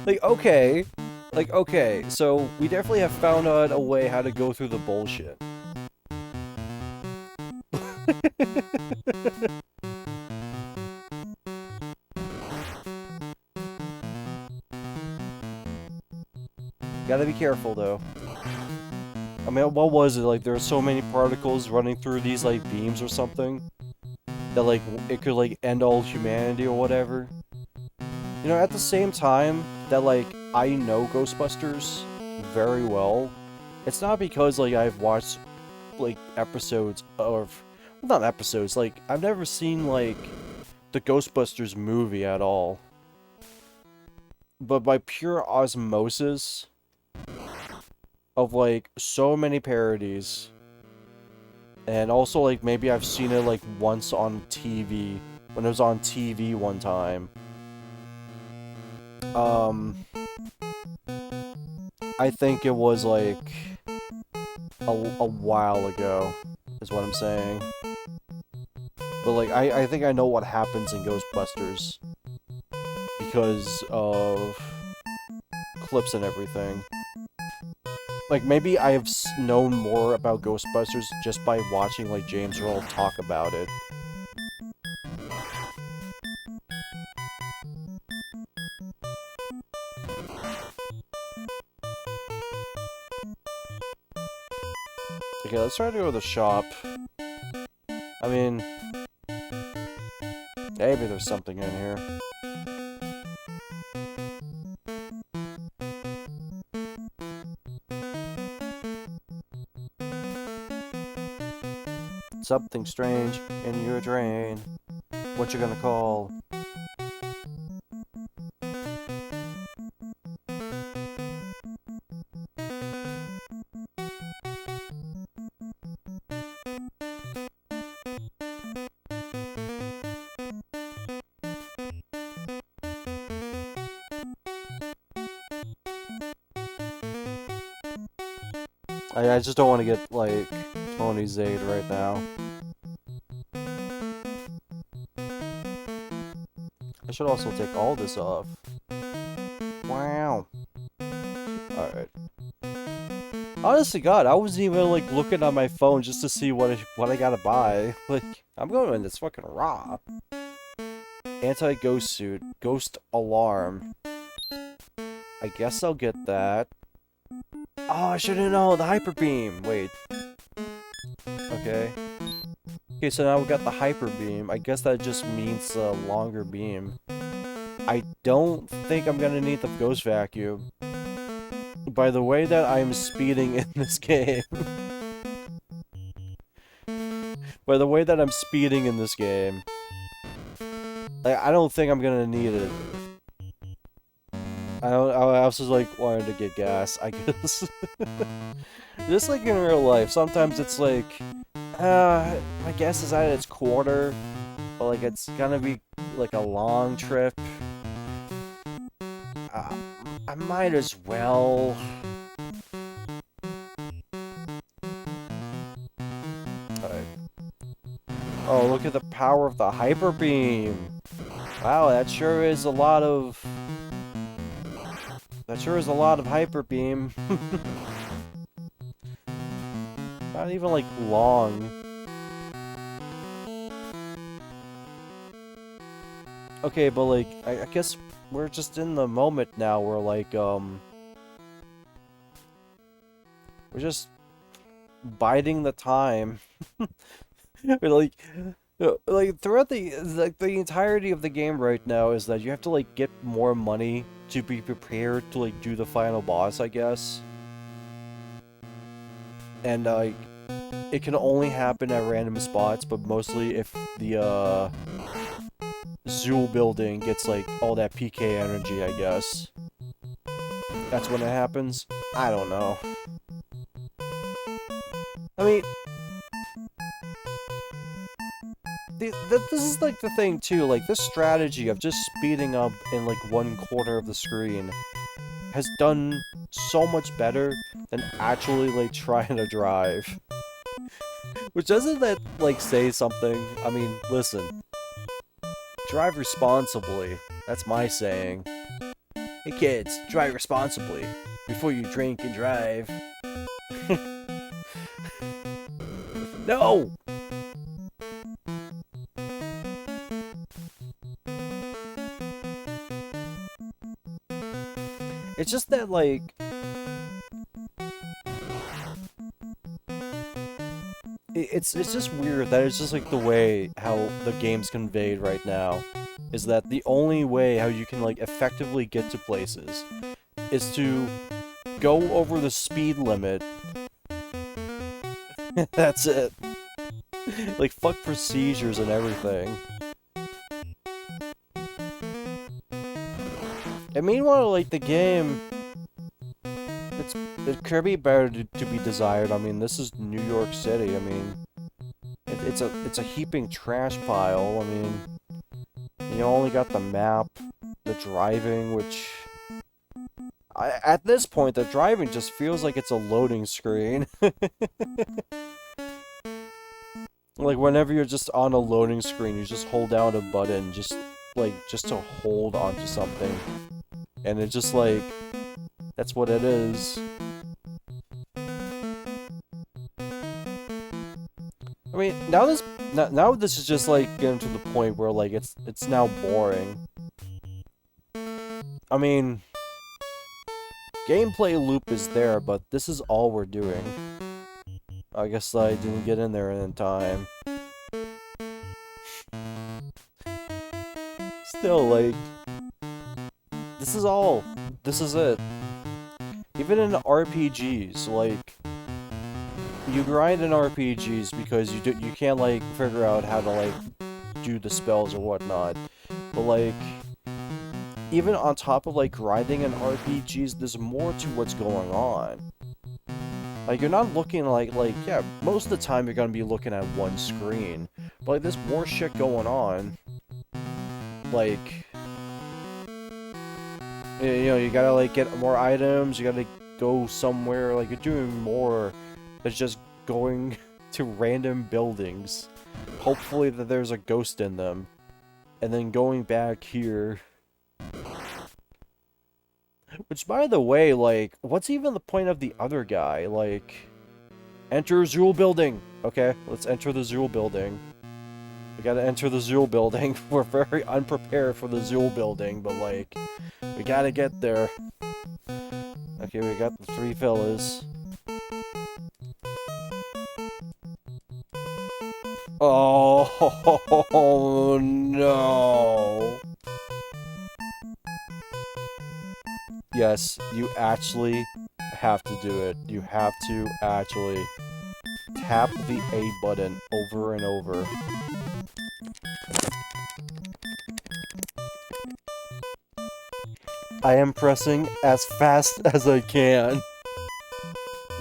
Like, okay. Like, okay, so we definitely have found out a way how to go through the bullshit. Gotta be careful, though. I mean, what was it? Like, there are so many particles running through these, like, beams or something that, like, it could, like, end all humanity or whatever. You know, at the same time that, like, I know Ghostbusters very well, it's not because, like, I've watched, like, episodes of... Well, not episodes, like, I've never seen, like, the Ghostbusters movie at all. But by pure osmosis of, like, so many parodies, and also, like, maybe I've seen it, like, once on TV, when it was on TV one time. I think it was, like, a while ago, is what I'm saying. But, like, I think I know what happens in Ghostbusters because of clips and everything. Like, maybe I have known more about Ghostbusters just by watching, like, James Earl talk about it. Okay, let's try to go to the shop. I mean... maybe there's something in here. Something strange in your drain. What you gonna call? I just don't want to get, like, Tony Zade right now. I should also take all this off. Wow. Alright. Honestly, God, I wasn't even, like, looking on my phone just to see what I gotta buy. Like, I'm going in this fucking raw. Anti-ghost suit. Ghost alarm. I guess I'll get that. Oh, I should've known! The hyper beam! Wait. Okay. Okay, so now we got the hyper beam. I guess that just means a longer beam. I don't think I'm gonna need the ghost vacuum. By the way that I'm speeding in this game. By the way that I'm speeding in this game. Like, I don't think I'm gonna need it. I also like wanted to get gas, I guess. Just like in real life, sometimes it's like, my gas is at its quarter, but like it's gonna be like a long trip. Uh, I might as well. Alright. Oh, look at the power of the hyper beam. Wow, that sure is a lot of. That sure is a lot of hyper beam. Not even like long. Okay, but like I guess we're just in the moment now where like we're just biding the time. Like throughout the entirety of the game right now is that you have to like get more money to be prepared to like do the final boss, I guess. And like it can only happen at random spots, but mostly if the Zool building gets like all that PK energy, I guess. That's when it happens. I don't know. I mean, this is like the thing too, like this strategy of just speeding up in like 1/4 of the screen has done so much better than actually like trying to drive. Which doesn't that like say something? I mean, listen. Drive responsibly. That's my saying. Hey kids, drive responsibly before you drink and drive. No! It's just that, like... It's just weird that it's just, like, the way how the game's conveyed right now. Is that the only way how you can, like, effectively get to places is to go over the speed limit. That's it. Like, fuck procedures and everything. And meanwhile, like, the game... It could be better to be desired. I mean, this is New York City. I mean... It's a heaping trash pile. I mean... You only got the map, the driving, which... at this point, the driving just feels like it's a loading screen. Like, whenever you're just on a loading screen, you just hold down a button, just to hold onto something. And it's just like, that's what it is. I mean, now this is just, like, getting to the point where, like, it's now boring. I mean, gameplay loop is there, but this is all we're doing. I guess I didn't get in there in time. Still, like... This is it. Even in RPGs, like... You grind in RPGs because you can't, like, figure out how to, like, do the spells or whatnot. But, like... Even on top of, like, grinding in RPGs, there's more to what's going on. Like, you're not looking like, yeah, most of the time you're gonna be looking at one screen. But, like, there's more shit going on. Like... You know, you gotta, like, get more items, you gotta go somewhere, like, you're doing more than just going to random buildings. Hopefully that there's a ghost in them. And then going back here. Which, by the way, like, what's even the point of the other guy? Like, enter Zool building. Okay, let's enter the Zool building. We gotta enter the Zool building. We're very unprepared for the Zool building, but, like, we gotta get there. Okay, we got the 3 fellas. Oh, no. Yes, you actually have to do it. You have to actually tap the A button over and over. I am pressing as fast as I can.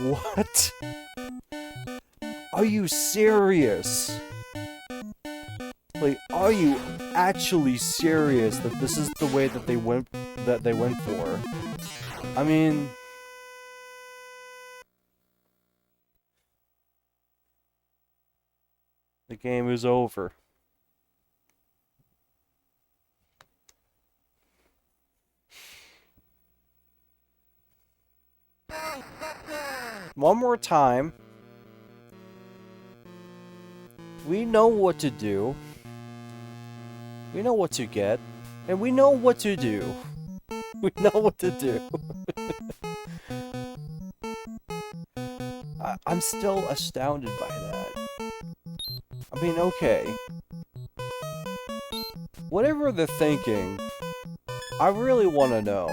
What? Are you serious? Like, are you actually serious that this is the way that they went for? I mean, the game is over. One more time. We know what to do. We know what to get. And we know what to do. We know what to do. I'm still astounded by that. I mean, okay. Whatever they're thinking, I really want to know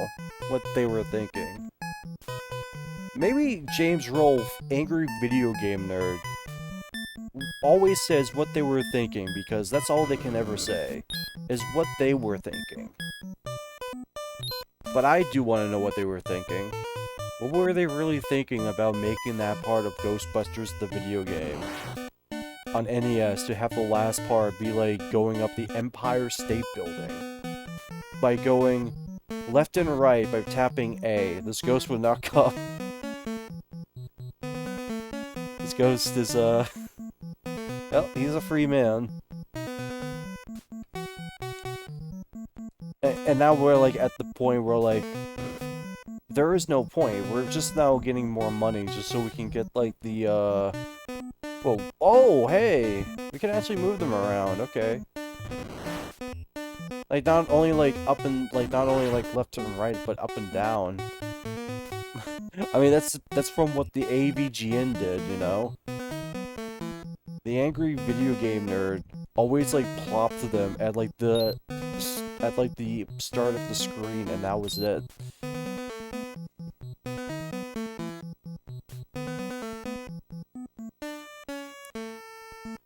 what they were thinking. Maybe James Rolfe, angry video game nerd, always says what they were thinking because that's all they can ever say, is what they were thinking. But I do want to know what they were thinking. What were they really thinking about making that part of Ghostbusters the video game on NES to have the last part be like going up the Empire State Building? By going left and right by tapping A, this ghost would not come. This ghost is, well, he's a free man. And now we're, like, at the point where, like, there is no point. We're just now getting more money just so we can get, like, the, well, oh, hey! We can actually move them around, okay. Like, not only, like, up and, like, not only, like, left and right, but up and down. I mean, that's from what the AVGN did, you know? The angry video game nerd always, like, plopped them at, like, the start of the screen, and that was it.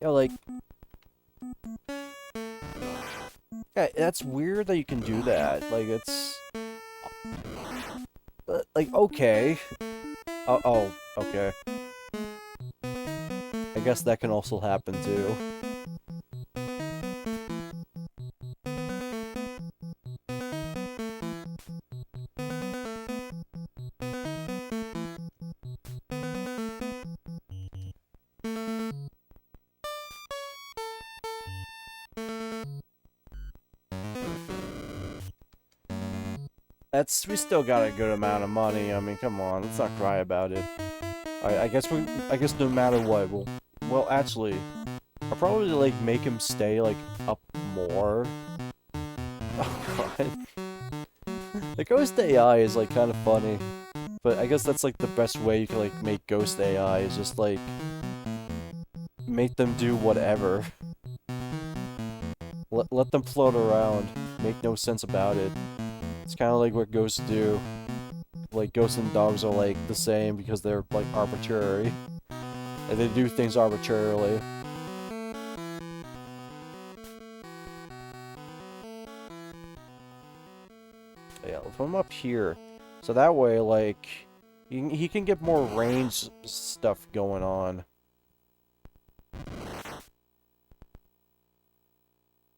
Yeah, like... Yeah, that's weird that you can do that. Like, it's... like, okay. Oh, okay. I guess that can also happen, too. We still got a good amount of money. I mean, come on, let's not cry about it. I guess no matter what, well, actually, I'll probably, like, make him stay, like, up more. Oh, God. The Ghost AI is, like, kind of funny. But I guess that's, like, the best way you can, like, make Ghost AI is just, like, make them do whatever. Let them float around. Make no sense about it. It's kind of like what ghosts do. Like, ghosts and dogs are, like, the same because they're, like, arbitrary. And they do things arbitrarily. Yeah, if I'm up here. So that way, like, he can get more range stuff going on.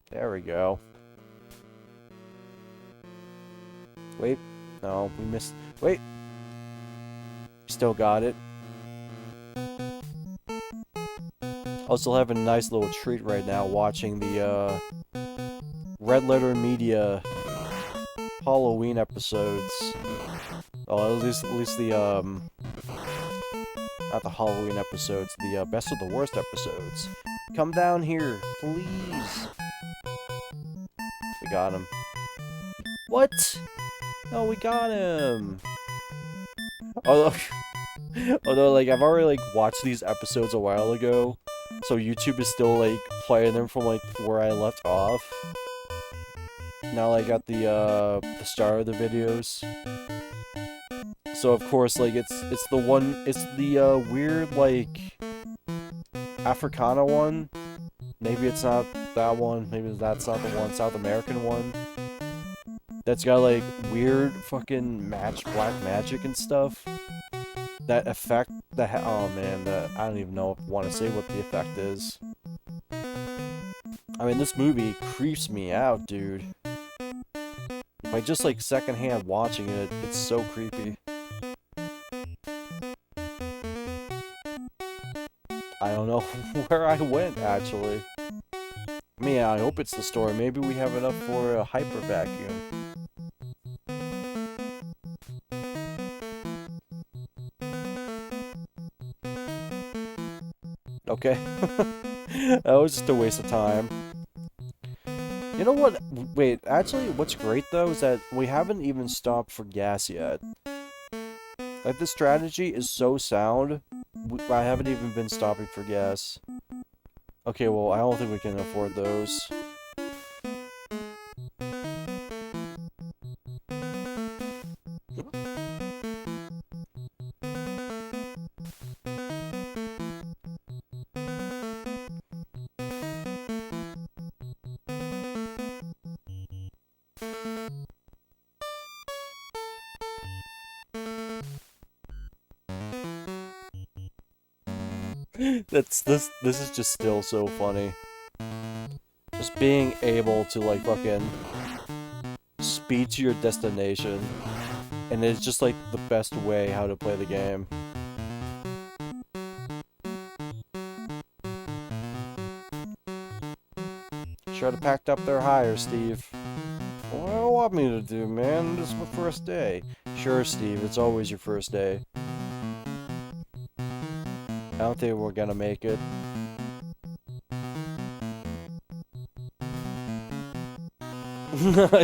There we go. Wait. No, we missed... Wait! Still got it. Also having a nice little treat right now watching the, Red Letter Media Halloween episodes. Oh, at least the, not the Halloween episodes, the, Best of the Worst episodes. Come down here, please! We got him. What? No, we got him! Although, like, I've already, like, watched these episodes a while ago, so YouTube is still, like, playing them from, like, where I left off. Now I got the start of the videos. So, of course, like, it's the weird, like, Africana one. Maybe it's not that one, maybe that's not the one, South American one. that's got like weird fucking black magic and stuff. That effect, oh man, I don't even know if I want to say what the effect is. I mean, this movie creeps me out, dude. By just like secondhand watching it, it's so creepy. I don't know where I went, actually. I mean, I hope it's the story. Maybe we have enough for a hyper vacuum. Okay. That was just a waste of time. You know what? Wait, actually, what's great though is that we haven't even stopped for gas yet. Like, this strategy is so sound, I haven't even been stopping for gas. Okay, well, I don't think we can afford those. This is just still so funny. Just being able to like fucking speed to your destination, and it's just like the best way how to play the game. Should have packed up their hire, Steve. What do you want me to do, man? This is my first day. Sure, Steve, it's always your first day. I don't think we're gonna make it.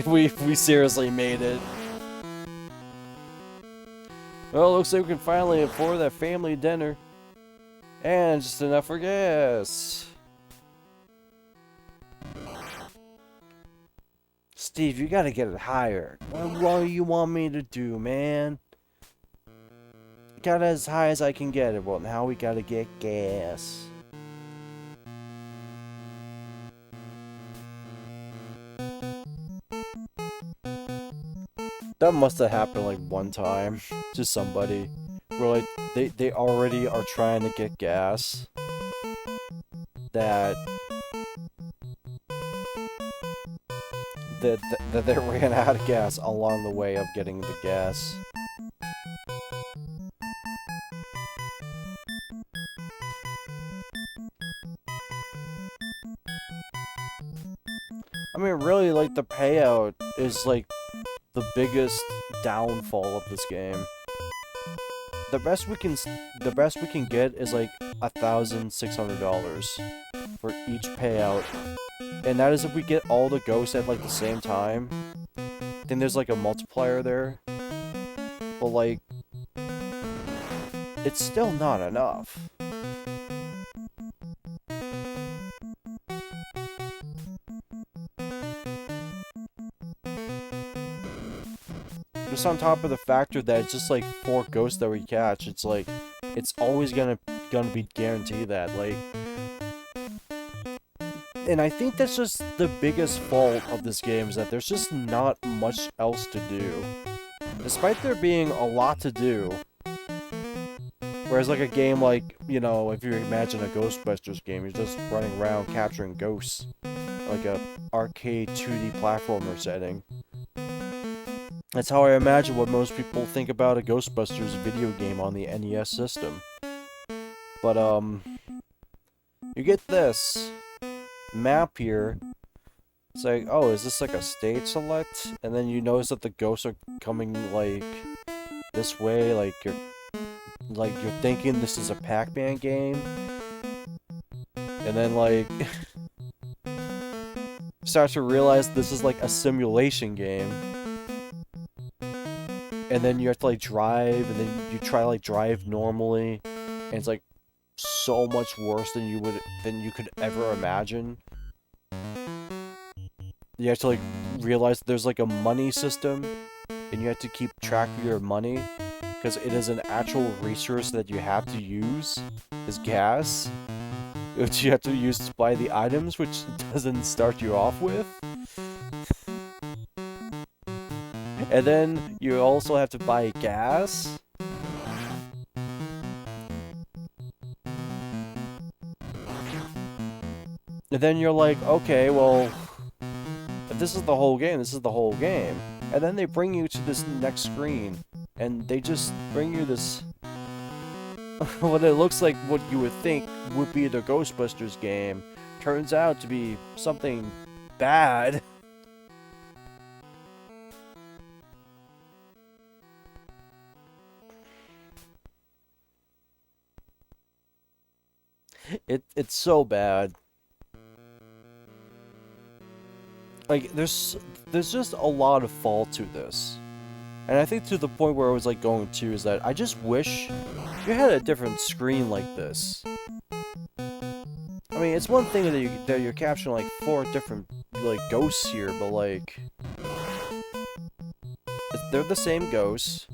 we seriously made it. Well, looks like we can finally afford that family dinner. And just enough for gas. Steve, you gotta get it higher. What do you want me to do, man? Got as high as I can get it. Well, now we gotta get gas. That must have happened like one time to somebody where like they already are trying to get gas that they ran out of gas along the way of getting the gas. I mean, really, like, the payout is, like, the biggest downfall of this game. The best we can get is, like, $1,600 for each payout. And that is if we get all the ghosts at, like, the same time. Then there's, like, a multiplier there. But, like, it's still not enough. Just on top of the factor that it's just like 4 ghosts that we catch, it's like it's always gonna be guaranteed that, like, and I think that's just the biggest fault of this game is that there's just not much else to do, despite there being a lot to do. Whereas like a game like, you know, if you imagine a Ghostbusters game, you're just running around capturing ghosts, like a arcade 2D platformer setting. That's how I imagine what most people think about a Ghostbusters video game on the NES system. But, you get this map here. It's like, oh, is this like a stage select? And then you notice that the ghosts are coming, like, this way, like you're thinking this is a Pac-Man game. And then, like, start to realize this is like a simulation game. And then you have to like drive, and then you try to like drive normally, and it's like so much worse than you could ever imagine. You have to like realize there's like a money system, and you have to keep track of your money, because it is an actual resource that you have to use, is gas, which you have to use to buy the items, which doesn't start you off with. And then you also have to buy gas. And then you're like, okay, well, if this is the whole game, this is the whole game. And then they bring you to this next screen, and they just bring you this... what it looks like what you would think would be the Ghostbusters game. Turns out to be something bad. It's so bad. Like, there's just a lot of fault to this. And I think to the point where I was like going to is that I just wish you had a different screen like this. I mean, it's one thing that you're capturing like 4 different like ghosts here, but like they're the same ghosts.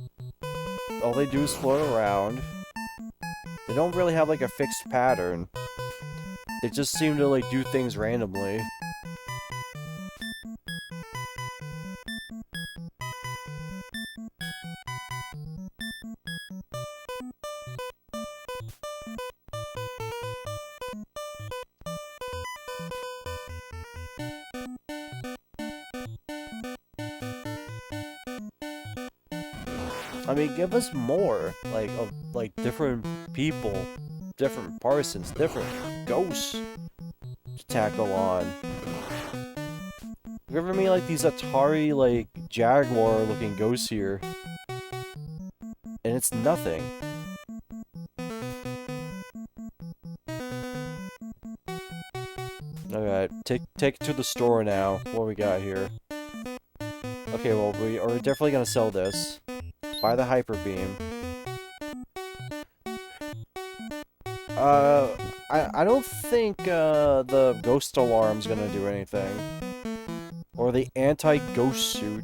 All they do is float around. They don't really have like a fixed pattern. They just seem to like do things randomly. I mean, give us more, like, of, like, different people, different persons, different ghosts to tackle on. Give me, like, these Atari, like, Jaguar-looking ghosts here. And it's nothing. Alright, take it to the store now. What we got here? Okay, well, we are definitely gonna sell this. Buy the Hyper Beam. I don't think, the Ghost Alarm's gonna do anything. Or the Anti-Ghost Suit.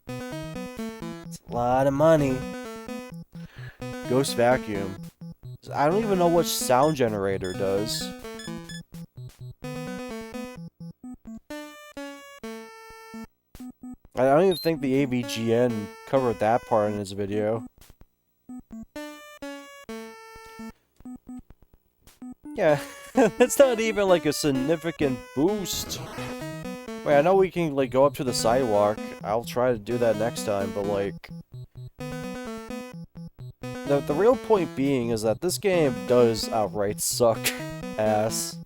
It's a lot of money. Ghost Vacuum. I don't even know what Sound Generator does. I don't even think the AVGN covered that part in his video. Yeah, that's not even like a significant boost. Wait, I know we can like go up to the sidewalk. I'll try to do that next time, but like... The real point being is that this game does outright suck ass.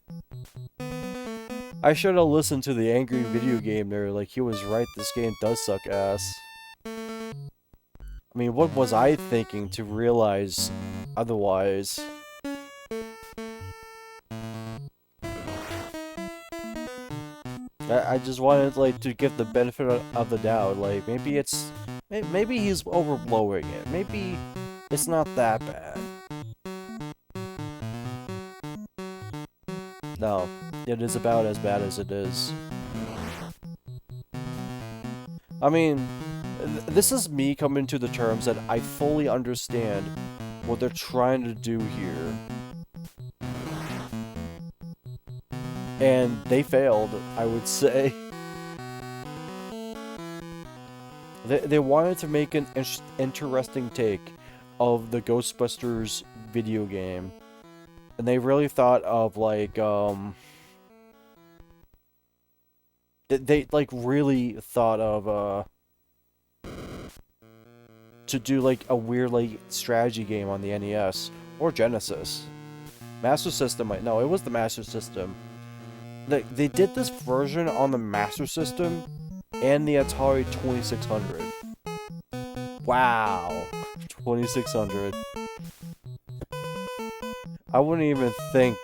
I should have listened to the angry video game nerd, like he was right, this game does suck ass. I mean, what was I thinking to realize otherwise? I just wanted, like, to give the benefit of the doubt, like, maybe it's... Maybe he's overblowing it, maybe it's not that bad. No, it is about as bad as it is. I mean, this is me coming to the terms that I fully understand what they're trying to do here. And they failed, I would say. They wanted to make an interesting take of the Ghostbusters video game. And they really thought of, like, they like, really thought of, to do, like, a weird, like, strategy game on the NES. Or Genesis. Master System, no, it was the Master System. They did this version on the Master System and the Atari 2600. Wow. 2600. I wouldn't even think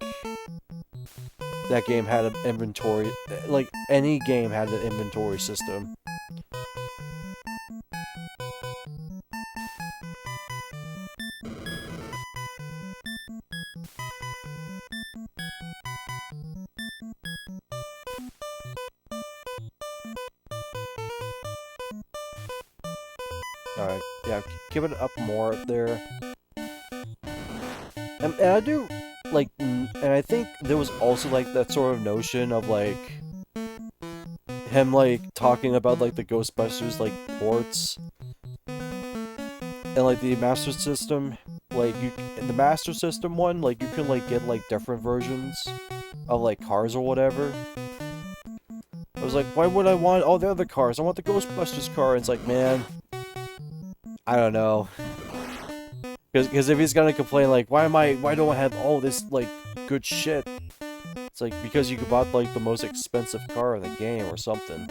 that game had an inventory, like, any game had an inventory system. Alright, yeah, give it up more there. And I do, like, and I think there was also, like, that sort of notion of, like, him like talking about like the Ghostbusters like ports and like the Master System, like you in the Master System one, like you can like get like different versions of like cars or whatever. I was like, why would I want all the other cars? I want the Ghostbusters car. And it's like, man, I don't know. Because if he's gonna complain like, why don't I have all this like good shit? It's like because you bought like the most expensive car in the game or something.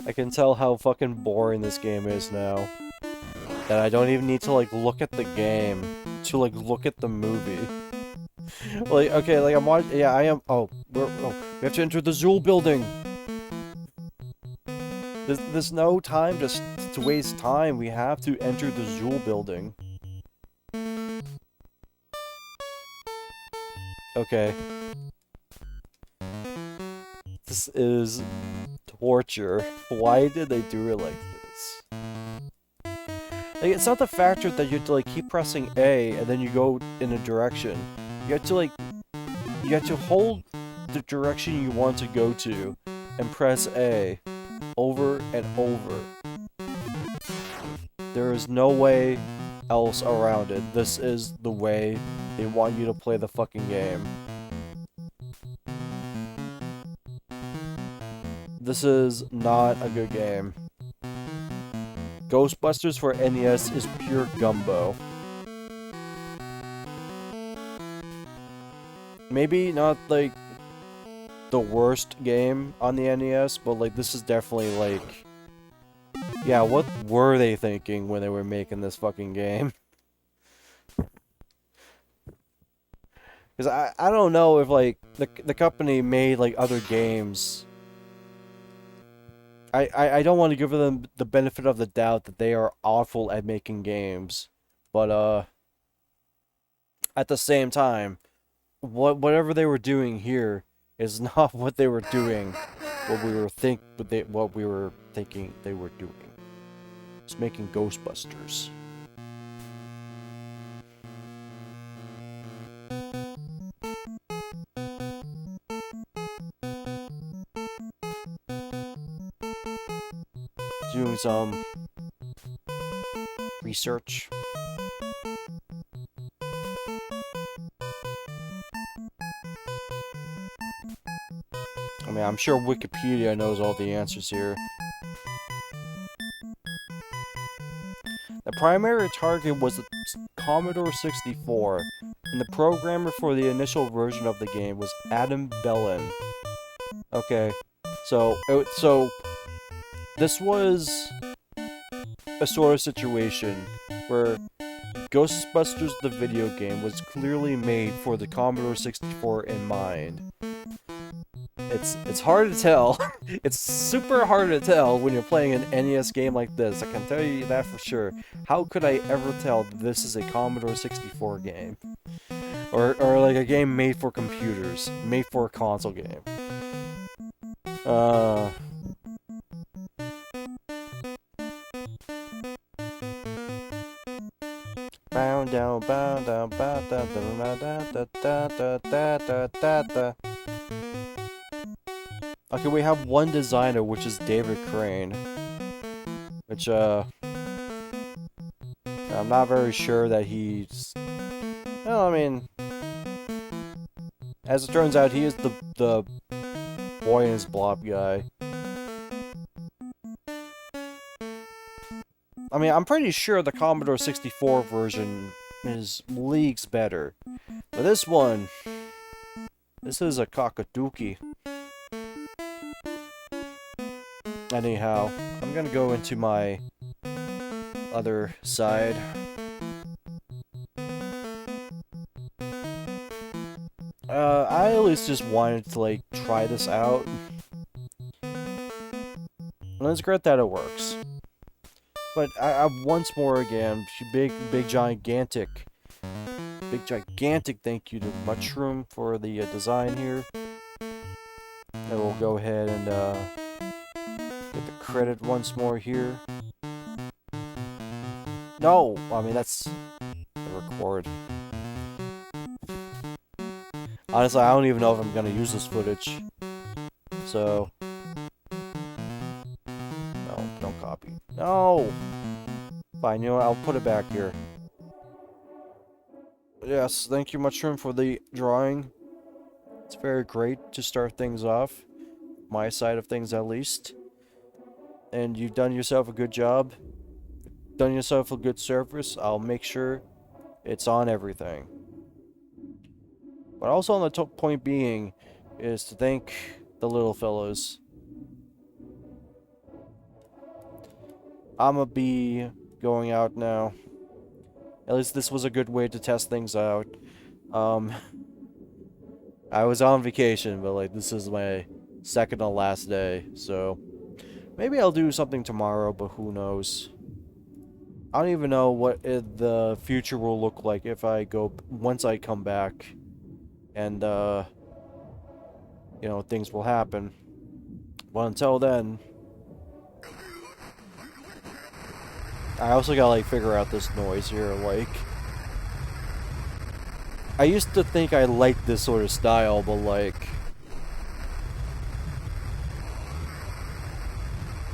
I can tell how fucking boring this game is now. That I don't even need to like look at the game to like look at the movie. Like, okay, like I'm watching. Yeah, I am. Oh, we have to enter the Zool building. There's no time just to waste time. We have to enter the Zool building. Okay. This is torture. Why did they do it like this? Like, it's not the factor that you have to like keep pressing A and then you go in a direction. You have to like, you have to hold the direction you want to go to and press A over and over. There is no way else around it. This is the way they want you to play the fucking game. This is not a good game. Ghostbusters for NES is pure gumbo. Maybe not like the worst game on the NES, but like this is definitely like, yeah, what were they thinking when they were making this fucking game? Because I don't know if like the company made like other games. I don't want to give them the benefit of the doubt that they are awful at making games, but at the same time, whatever they were doing here is not what they were doing. What we were thinking they were doing. It's making Ghostbusters. Doing some research. I mean, I'm sure Wikipedia knows all the answers here. The primary target was the Commodore 64, and the programmer for the initial version of the game was Adam Bellin. Okay, so this was a sort of situation where Ghostbusters the video game was clearly made for the Commodore 64 in mind. It's hard to tell. It's super hard to tell when you're playing an NES game like this. I can tell you that for sure. How could I ever tell that this is a Commodore 64 game? Or like a game made for computers, made for a console game. Bound down, bound down, bound down, da da da da da da da da. Okay, we have one designer, which is David Crane. Which, I'm not very sure that he's... Well, I mean... As it turns out, he is the boy in his blob guy. I mean, I'm pretty sure the Commodore 64 version is leagues better. But this one... This is a cockadookie. Anyhow, I'm gonna go into my other side. I at least just wanted to, like, try this out. Let And it's great that it works. But I once more again, big gigantic thank you to Mushroom for the design here. And we'll go ahead and get the credit once more here. No! I mean, that's the record. Honestly, I don't even know if I'm gonna use this footage. So... No, don't copy. No! Fine, you know what, I'll put it back here. Yes, thank you, Mushroom, for the drawing. It's very great to start things off. My side of things, at least. And you've done yourself a good job. Done yourself a good service. I'll make sure it's on everything. But also on the top point being is to thank the little fellows. I'ma be going out now. At least this was a good way to test things out. I was on vacation, but like this is my second to last day, so maybe I'll do something tomorrow, but who knows. I don't even know what the future will look like if I go once I come back. And, you know, things will happen. But until then, I also gotta, like, figure out this noise here, like... I used to think I liked this sort of style, but, like...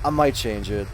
I might change it.